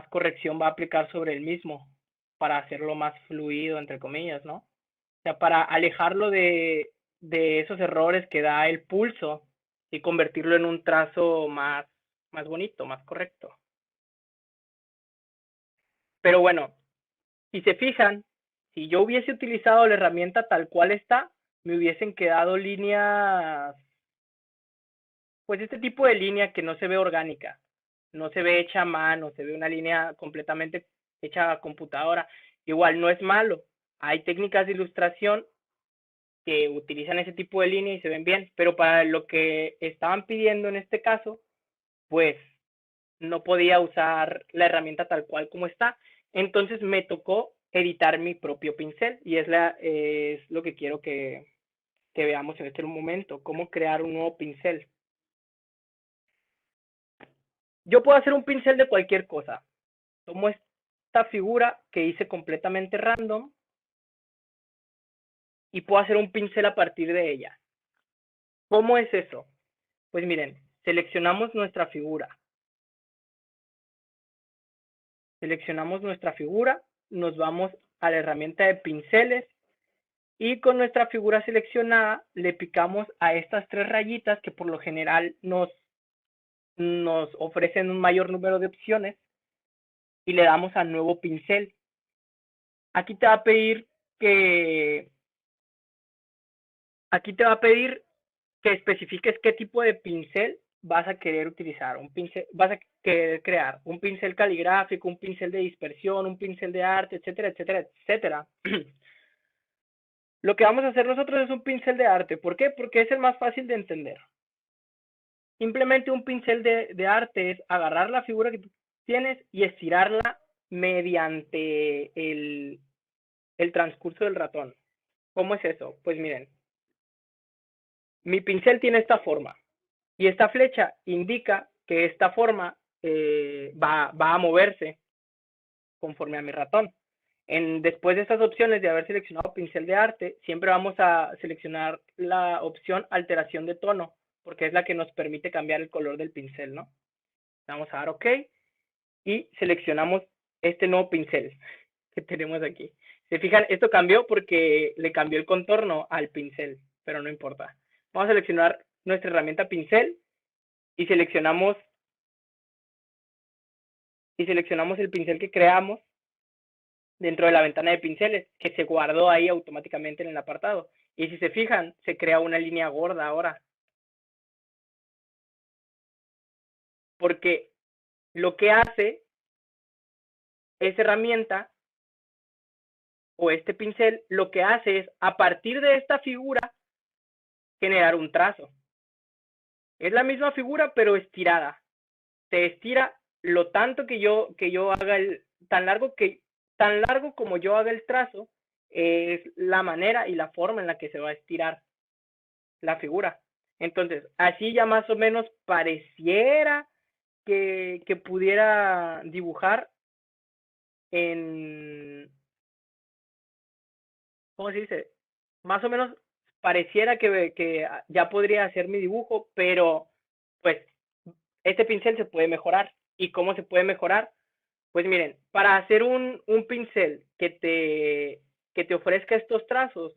corrección va a aplicar sobre el mismo para hacerlo más fluido, entre comillas, ¿no? O sea, para alejarlo de esos errores que da el pulso y convertirlo en un trazo más bonito, más correcto. Pero bueno, si se fijan, si yo hubiese utilizado la herramienta tal cual está, me hubiesen quedado líneas, pues este tipo de línea que no se ve orgánica, no se ve hecha a mano, se ve una línea completamente hecha a computadora. Igual no es malo, hay técnicas de ilustración que utilizan ese tipo de línea y se ven bien, pero para lo que estaban pidiendo en este caso, pues no podía usar la herramienta tal cual como está. Entonces me tocó editar mi propio pincel y es lo que quiero que veamos en este momento, cómo crear un nuevo pincel. Yo puedo hacer un pincel de cualquier cosa. Tomo esta figura que hice completamente random y puedo hacer un pincel a partir de ella. ¿Cómo es eso? Pues miren, seleccionamos nuestra figura. Nos vamos a la herramienta de pinceles y con nuestra figura seleccionada le picamos a estas 3 rayitas que por lo general nos ofrecen un mayor número de opciones y le damos a nuevo pincel. Aquí te va a pedir que especifiques qué tipo de pincel vas a querer utilizar. Vas a querer crear un pincel caligráfico, un pincel de dispersión, un pincel de arte, etcétera, etcétera, etcétera. Lo que vamos a hacer nosotros es un pincel de arte. ¿Por qué? Porque es el más fácil de entender. Simplemente un pincel de arte es agarrar la figura que tú tienes y estirarla mediante el transcurso del ratón. ¿Cómo es eso? Pues miren, mi pincel tiene esta forma y esta flecha indica que esta forma va a moverse conforme a mi ratón. Después de estas opciones de haber seleccionado pincel de arte, siempre vamos a seleccionar la opción alteración de tono, porque es la que nos permite cambiar el color del pincel, ¿no? Vamos a dar OK y seleccionamos este nuevo pincel que tenemos aquí. Se fijan, esto cambió porque le cambió el contorno al pincel, pero no importa. Vamos a seleccionar nuestra herramienta pincel y seleccionamos el pincel que creamos dentro de la ventana de pinceles, que se guardó ahí automáticamente en el apartado. Y si se fijan, se crea una línea gorda ahora. Porque lo que hace esa herramienta o este pincel, lo que hace es, a partir de esta figura, generar un trazo. Es la misma figura, pero estirada. Se estira lo tanto que yo haga tan largo como yo haga el trazo, es la manera y la forma en la que se va a estirar la figura. Entonces, así ya más o menos pareciera que pudiera dibujar en, ¿cómo se dice? Más o menos pareciera que ya podría hacer mi dibujo, pero pues este pincel se puede mejorar. ¿Y cómo se puede mejorar? Pues miren, para hacer un pincel que te ofrezca estos trazos,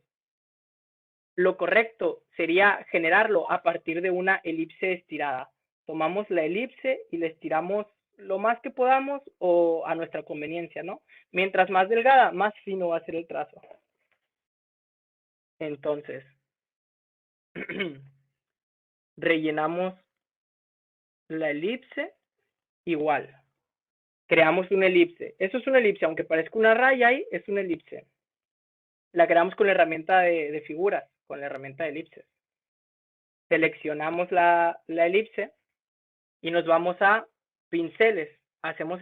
lo correcto sería generarlo a partir de una elipse estirada. Tomamos la elipse y la estiramos lo más que podamos o a nuestra conveniencia, ¿no? Mientras más delgada, más fino va a ser el trazo. Entonces, rellenamos la elipse igual. Creamos una elipse. Eso es una elipse, aunque parezca una raya ahí, es una elipse. La creamos con la herramienta de figuras, con la herramienta de elipses. Seleccionamos la elipse y nos vamos a pinceles. Hacemos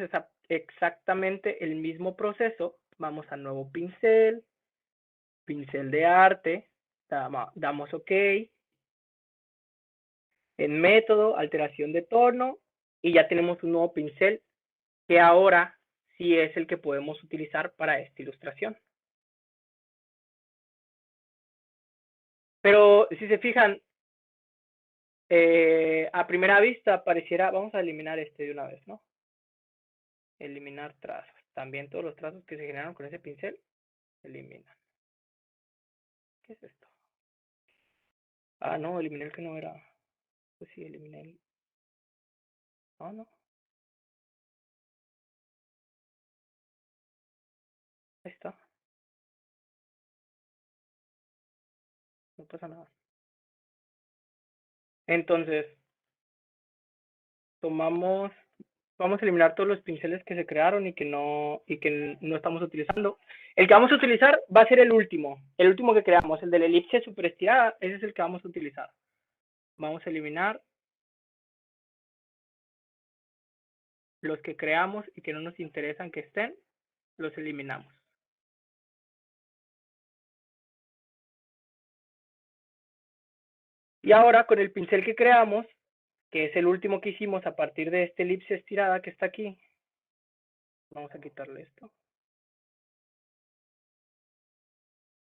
exactamente el mismo proceso. Vamos a nuevo pincel, pincel de arte, damos OK. En método, alteración de tono, y ya tenemos un nuevo pincel que ahora sí es el que podemos utilizar para esta ilustración. Pero si se fijan, a primera vista pareciera, vamos a eliminar este de una vez, ¿no? Eliminar trazos. También todos los trazos que se generaron con ese pincel, eliminan. ¿Qué es esto? Ah, no, eliminé el que no era. Pues sí, eliminé el. Ah, no. Ahí está. No pasa nada. Entonces, vamos a eliminar todos los pinceles que se crearon y que no estamos utilizando. El que vamos a utilizar va a ser el último que creamos, el de la elipse super estirada, ese es el que vamos a utilizar. Vamos a eliminar los que creamos y que no nos interesan que estén, los eliminamos. Y ahora con el pincel que creamos, que es el último que hicimos a partir de esta elipse estirada que está aquí, vamos a quitarle esto.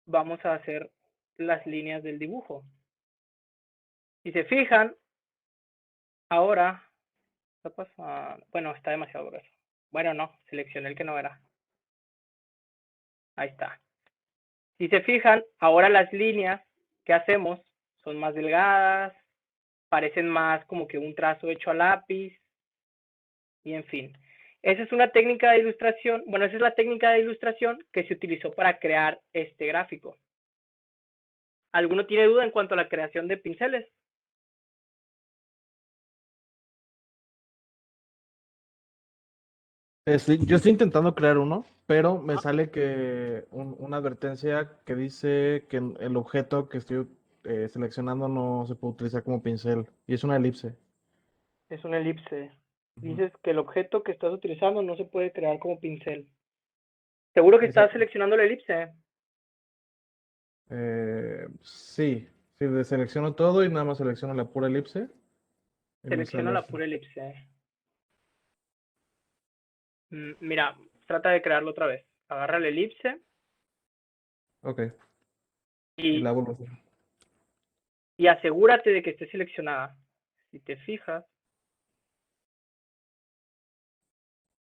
Vamos a hacer las líneas del dibujo. Si se fijan, ahora, ¿qué pasa? Bueno, está demasiado grueso. Bueno, no, seleccioné el que no era. Ahí está. Si se fijan, ahora las líneas que hacemos son más delgadas, parecen más como que un trazo hecho a lápiz, y en fin. Esa es una técnica de ilustración, bueno, esa es la técnica de ilustración que se utilizó para crear este gráfico. ¿Alguno tiene duda en cuanto a la creación de pinceles? Yo estoy intentando crear uno, pero me sale que una advertencia que dice que el objeto que estoy seleccionando no se puede utilizar como pincel y es una elipse. Es una elipse. Ujú. Dices que el objeto que estás utilizando no se puede crear como pincel. ¿Seguro que estás Exacto. seleccionando la elipse? Sí, selecciono todo y nada más selecciono la pura elipse. Y me Selecciona sale la así. pura elipse. Mira, trata de crearlo otra vez. Agarra la elipse Ok, y la vuelvo a hacer. y asegúrate de que esté seleccionada. Si te fijas,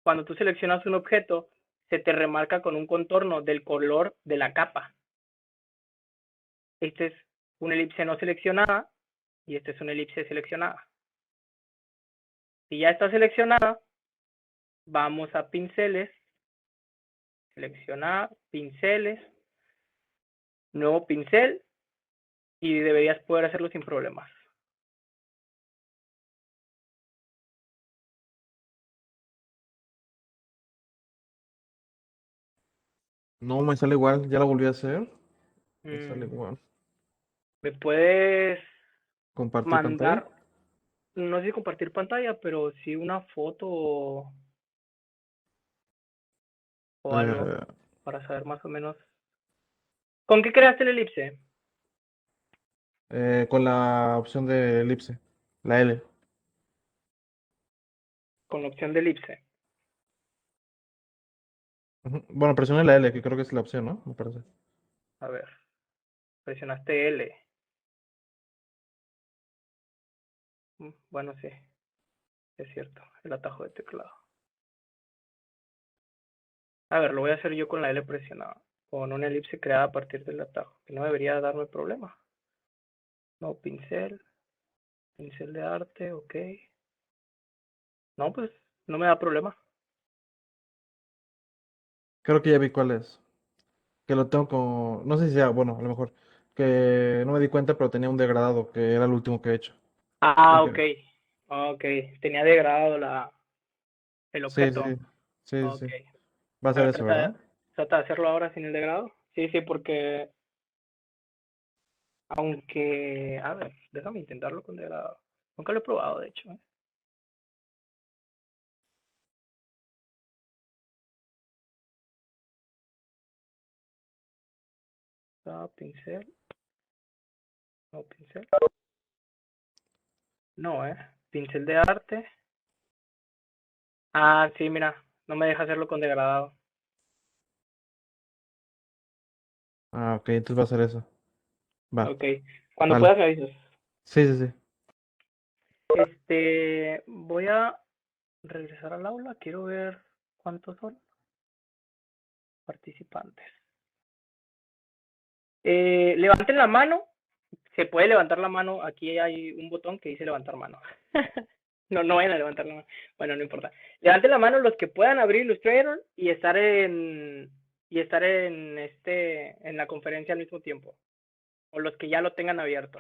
cuando tú seleccionas un objeto, se te remarca con un contorno del color de la capa. Esta es una elipse no seleccionada y esta es una elipse seleccionada. Si ya está seleccionada, vamos a pinceles, seleccionar, pinceles, nuevo pincel y deberías poder hacerlo sin problemas. No me sale igual, ya la volví a hacer. Me sale igual. ¿Me puedes Compartir mandar, pantalla. no sé si compartir pantalla, pero sí una foto o algo Eh, para saber más o menos? ¿Con qué creaste la elipse? con la opción de elipse, la L. Con la opción de elipse. Ujú. Bueno, presioné la L, que creo que es la opción, ¿no? Me parece. A ver, presionaste L. Bueno, sí, es cierto, el atajo de teclado. A ver, lo voy a hacer yo con la L presionada, con una elipse creada a partir del atajo, que no debería darme problema. No, pincel de arte, ok. No, pues no me da problema. Creo que ya vi cuál es. Que lo tengo como, no sé si sea, bueno, a lo mejor que no me di cuenta, pero tenía un degradado, que era el último que he hecho. Ah, Y ok. que- Ok. Tenía degradado el Sí, objeto. sí, sí, Ok. sí. Va a A ser ver, eso, ¿verdad? trata de hacerlo ahora sin el degradado. Sí, sí, porque aunque, a ver, déjame intentarlo con degradado. Nunca lo he probado, de hecho. Pincel. No, pincel. No, pincel de arte. Ah, sí, mira, no me deja hacerlo con degradado. Ah, ok, entonces va a ser eso. Va, Ok. Cuando vale. puedas me avisas. Sí, sí, sí. Voy a regresar al aula. Quiero ver cuántos son participantes. Levanten la mano. Se puede levantar la mano. Aquí hay un botón que dice levantar mano. No vayan a levantar la mano. Bueno, no importa. Levanten la mano los que puedan abrir Illustrator y estar en la conferencia al mismo tiempo. O los que ya lo tengan abierto.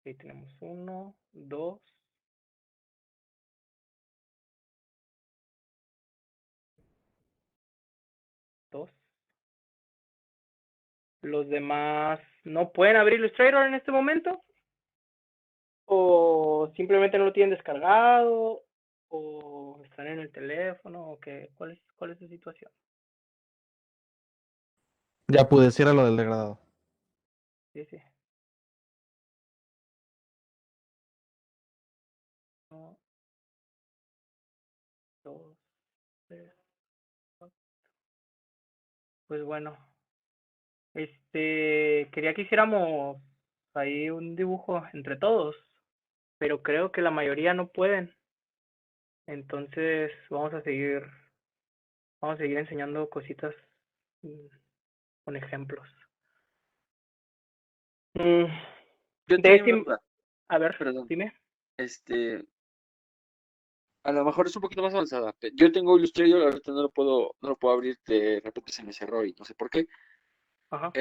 Ahí tenemos 1, 2. 2. Los demás no pueden abrir Illustrator en este momento. O simplemente no lo tienen descargado. O están en el teléfono. O qué. ¿Cuál es su situación? Ya pude decir a lo del degradado. Sí, sí. 1, 2, 3, 4. Pues bueno. Quería que hiciéramos ahí un dibujo entre todos. Pero creo que la mayoría no pueden. Entonces vamos a seguir enseñando cositas con ejemplos. Yo tenía una duda, A ver, perdón. dime. A lo mejor es un poquito más avanzada. Yo tengo Illustrator, ahorita no lo puedo abrir, de repente se me cerró y no sé por qué. Ajá.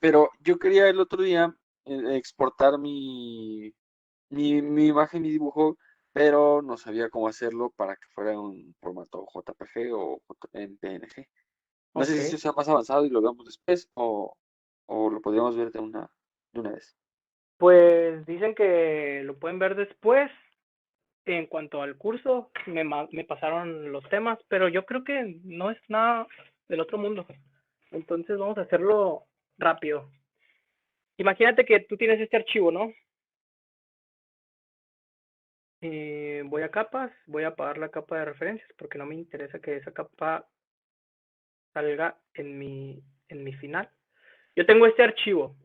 Pero yo quería el otro día exportar mi imagen, mi dibujo, pero no sabía cómo hacerlo para que fuera en un formato JPG o en PNG. No sé Ok. si eso sea más avanzado y lo veamos después o lo podríamos ver de una vez. Pues dicen que lo pueden ver después. En cuanto al curso, me pasaron los temas, pero yo creo que no es nada del otro mundo. Entonces vamos a hacerlo rápido. Imagínate que tú tienes este archivo, ¿no? Voy a capas, voy a apagar la capa de referencias porque no me interesa que esa capa salga en mi final. Yo tengo este archivo.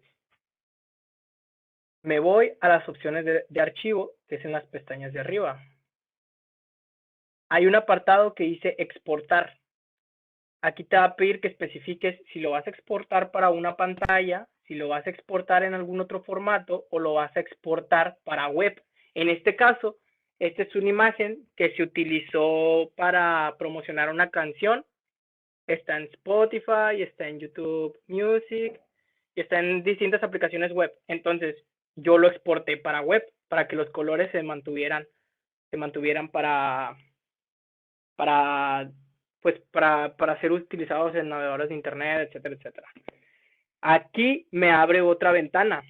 Me voy a las opciones de archivo, que es en las pestañas de arriba. Hay un apartado que dice exportar. Aquí te va a pedir que especifiques si lo vas a exportar para una pantalla, si lo vas a exportar en algún otro formato o lo vas a exportar para web. En este caso, esta es una imagen que se utilizó para promocionar una canción. Está en Spotify, está en YouTube Music y está en distintas aplicaciones web. Entonces, yo lo exporté para web para que los colores se mantuvieran para ser utilizados en navegadores de internet, etcétera, etcétera. Aquí me abre otra ventana.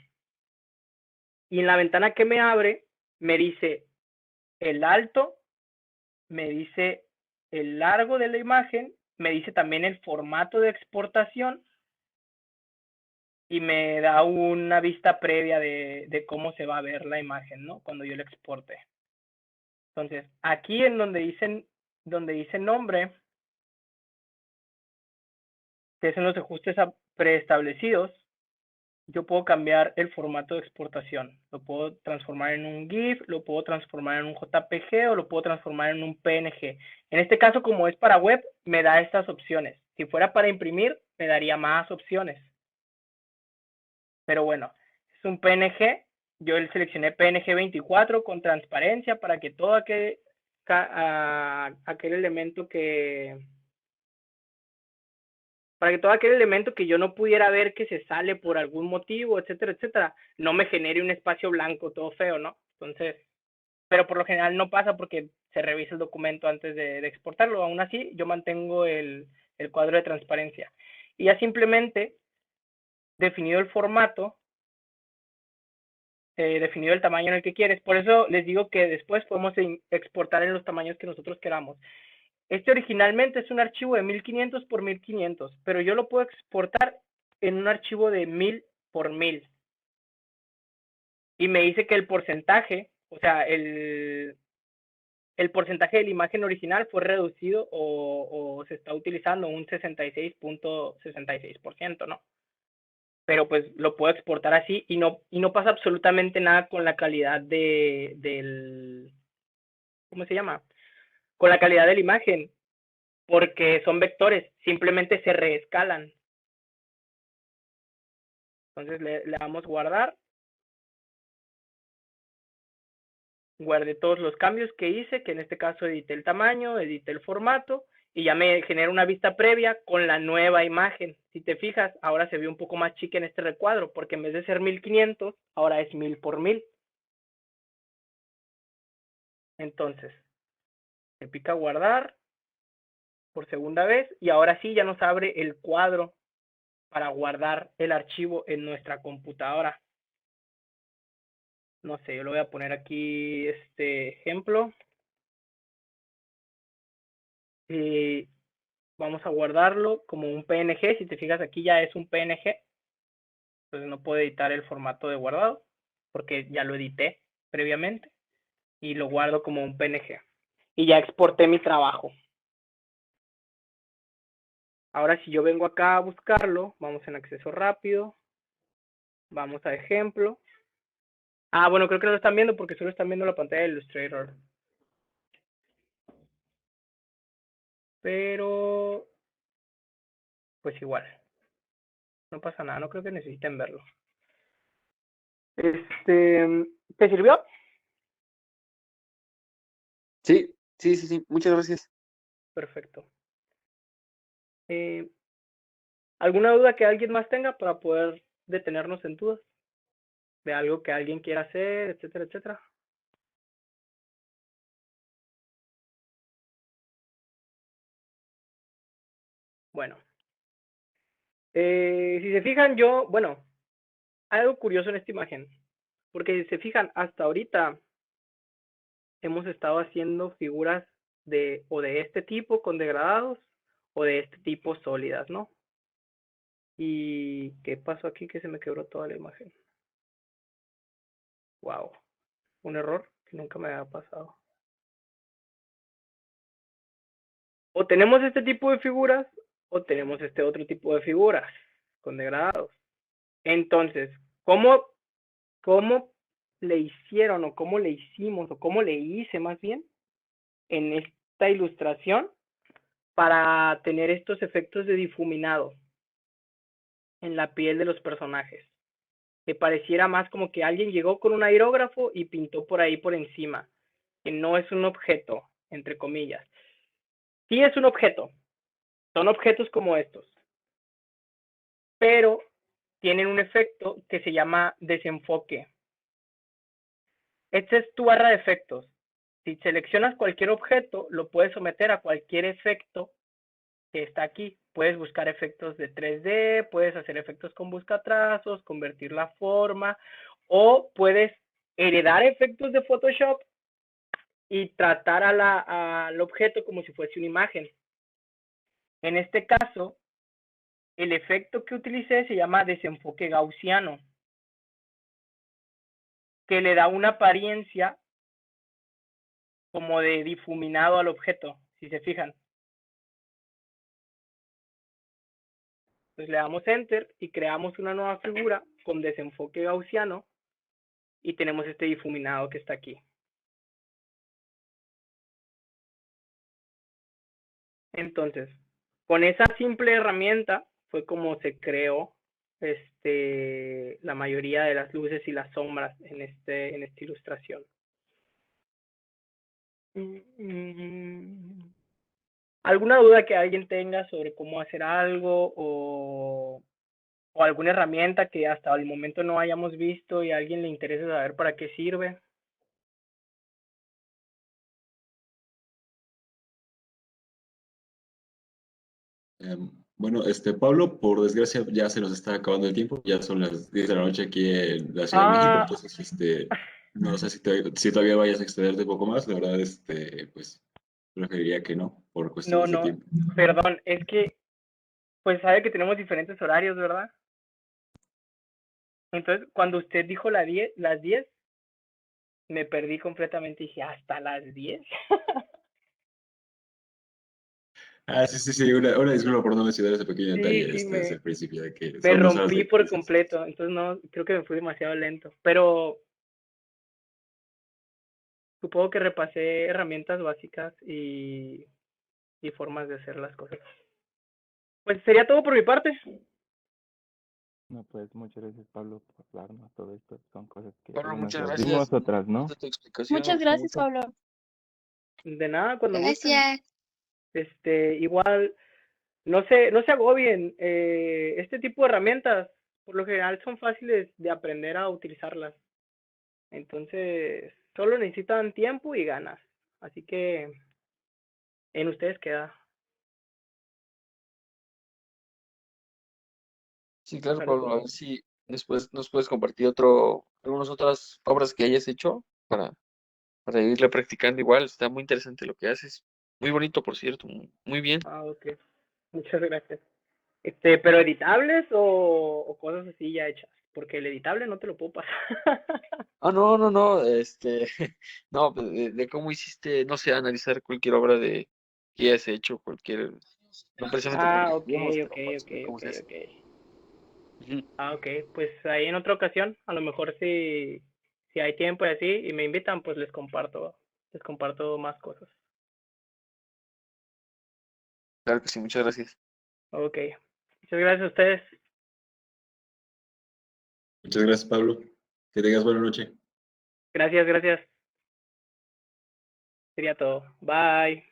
Y en la ventana que me abre, me dice el alto, me dice el largo de la imagen, me dice también el formato de exportación y me da una vista previa de cómo se va a ver la imagen, ¿no? Cuando yo la exporte. Entonces, aquí en donde dice nombre, que son los ajustes preestablecidos, yo puedo cambiar el formato de exportación. Lo puedo transformar en un GIF, lo puedo transformar en un JPG o lo puedo transformar en un PNG. En este caso, como es para web, me da estas opciones. Si fuera para imprimir, me daría más opciones. Pero bueno, es un PNG. Yo seleccioné PNG 24 con transparencia para que todo aquel elemento que para que todo aquel elemento que yo no pudiera ver que se sale por algún motivo, etcétera, etcétera, no me genere un espacio blanco todo feo, ¿no? Entonces, pero por lo general no pasa porque se revisa el documento antes de exportarlo. Aún así, yo mantengo el cuadro de transparencia. Y ya simplemente, definido el formato, definido el tamaño en el que quieres. Por eso les digo que después podemos exportar en los tamaños que nosotros queramos. Este originalmente es un archivo de 1500 por 1500, pero yo lo puedo exportar en un archivo de 1000 por 1000. Y me dice que el porcentaje, o sea, el porcentaje de la imagen original fue reducido o se está utilizando un 66.66%, ¿no? Pero pues lo puedo exportar así y no pasa absolutamente nada con la calidad del, ¿cómo se llama? Con la calidad de la imagen, porque son vectores, simplemente se reescalan. Entonces le damos guardar. Guardé todos los cambios que hice, que en este caso edité el tamaño, edité el formato, y ya me genera una vista previa con la nueva imagen. Si te fijas, ahora se ve un poco más chica en este recuadro, porque en vez de ser 1500, ahora es 1000 por 1000. Entonces, se pica guardar por segunda vez, y ahora sí ya nos abre el cuadro para guardar el archivo en nuestra computadora. No sé, yo lo voy a poner aquí este ejemplo. Y vamos a guardarlo como un PNG. Si te fijas, aquí ya es un PNG. Entonces no puedo editar el formato de guardado porque ya lo edité previamente y lo guardo como un PNG. Y ya exporté mi trabajo. Ahora si yo vengo acá a buscarlo, vamos en acceso rápido. Vamos a ejemplo. Ah, bueno, creo que no lo están viendo porque solo están viendo la pantalla de Illustrator. Pero, pues igual. No pasa nada, no creo que necesiten verlo. ¿Te sirvió? Sí, muchas gracias. Perfecto. ¿Alguna duda que alguien más tenga para poder detenernos en dudas? De algo que alguien quiera hacer, etcétera, etcétera. Bueno. Si se fijan, bueno, algo curioso en esta imagen. Porque si se fijan, hasta ahorita hemos estado haciendo figuras o de este tipo con degradados o de este tipo sólidas, ¿no? ¿Y qué pasó aquí? Que se me quebró toda la imagen. Wow. Un error que nunca me había pasado. O tenemos este tipo de figuras o tenemos este otro tipo de figuras con degradados. Entonces, ¿cómo le hicieron o cómo le hicimos o cómo le hice más bien en esta ilustración para tener estos efectos de difuminado en la piel de los personajes? Que pareciera más como que alguien llegó con un aerógrafo y pintó por ahí por encima, que no es un objeto, entre comillas. Sí es un objeto, son objetos como estos, pero tienen un efecto que se llama desenfoque. Esta es tu barra de efectos. Si seleccionas cualquier objeto, lo puedes someter a cualquier efecto que está aquí. Puedes buscar efectos de 3D, puedes hacer efectos con buscatrazos, convertir la forma, o puedes heredar efectos de Photoshop y tratar al objeto como si fuese una imagen. En este caso, el efecto que utilicé se llama desenfoque gaussiano, que le da una apariencia como de difuminado al objeto, si se fijan. Entonces le damos Enter y creamos una nueva figura con desenfoque gaussiano y tenemos este difuminado que está aquí. Entonces, con esa simple herramienta fue como se creó la mayoría de las luces y las sombras en esta ilustración. ¿Alguna duda que alguien tenga sobre cómo hacer algo o alguna herramienta que hasta el momento no hayamos visto y a alguien le interese saber para qué sirve? Bueno, Pablo, por desgracia ya se nos está acabando el tiempo, ya son las 10 de la noche aquí en la Ciudad de México, Ah, entonces, no sé si todavía vayas a extenderte un poco más, la verdad, pues, preferiría que no, por no, cuestiones de no, tiempo. perdón, es que pues sabe que tenemos diferentes horarios, ¿verdad? Entonces, cuando usted dijo las 10, me perdí completamente y dije, ¿hasta las 10? Sí, una disculpa por no mencionar ese pequeño Sí, detalle sí, desde el principio, de que me son 2 horas de rompí por diferencia. completo, entonces no, creo que me fui demasiado lento, pero supongo que repasé herramientas básicas y formas de hacer las cosas. Pues sería todo por mi parte. No, pues muchas gracias, Pablo, por darnos todo esto. Son cosas que Pablo, algunas muchas las gracias vimos, otras no. por tu explicación, me Muchas gustó gracias, mucho. Pablo. De nada, cuando gusten. Gracias. Igual, no se agobien. Este tipo de herramientas, por lo general, son fáciles de aprender a utilizarlas. Entonces, solo necesitan tiempo y ganas. Así que en ustedes queda. Sí, claro, Sale Pablo, a pues. ver si después nos puedes compartir algunas otras obras que hayas hecho para irle practicando igual. Está muy interesante lo que haces. Muy bonito, por cierto. Muy bien. Ah, ok. Muchas gracias. Pero editables o cosas así ya hechas. Porque el editable no te lo puedo pasar. Ah, no, no, no, no, pues, de cómo hiciste, no sé, analizar cualquier obra que hayas hecho, no precisamente porque Ah, ok, estudiamos, ok, pero para ok, saber cómo ok, se hace. ok. Ujú. Ah, ok. Pues ahí en otra ocasión, a lo mejor si hay tiempo y así y me invitan, pues les comparto más cosas. Claro que sí, muchas gracias. Ok. Muchas gracias a ustedes. Muchas gracias, Pablo. Que tengas buena noche. Gracias, gracias. Sería todo. Bye.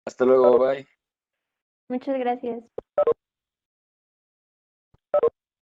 Hasta luego, bye. Muchas gracias.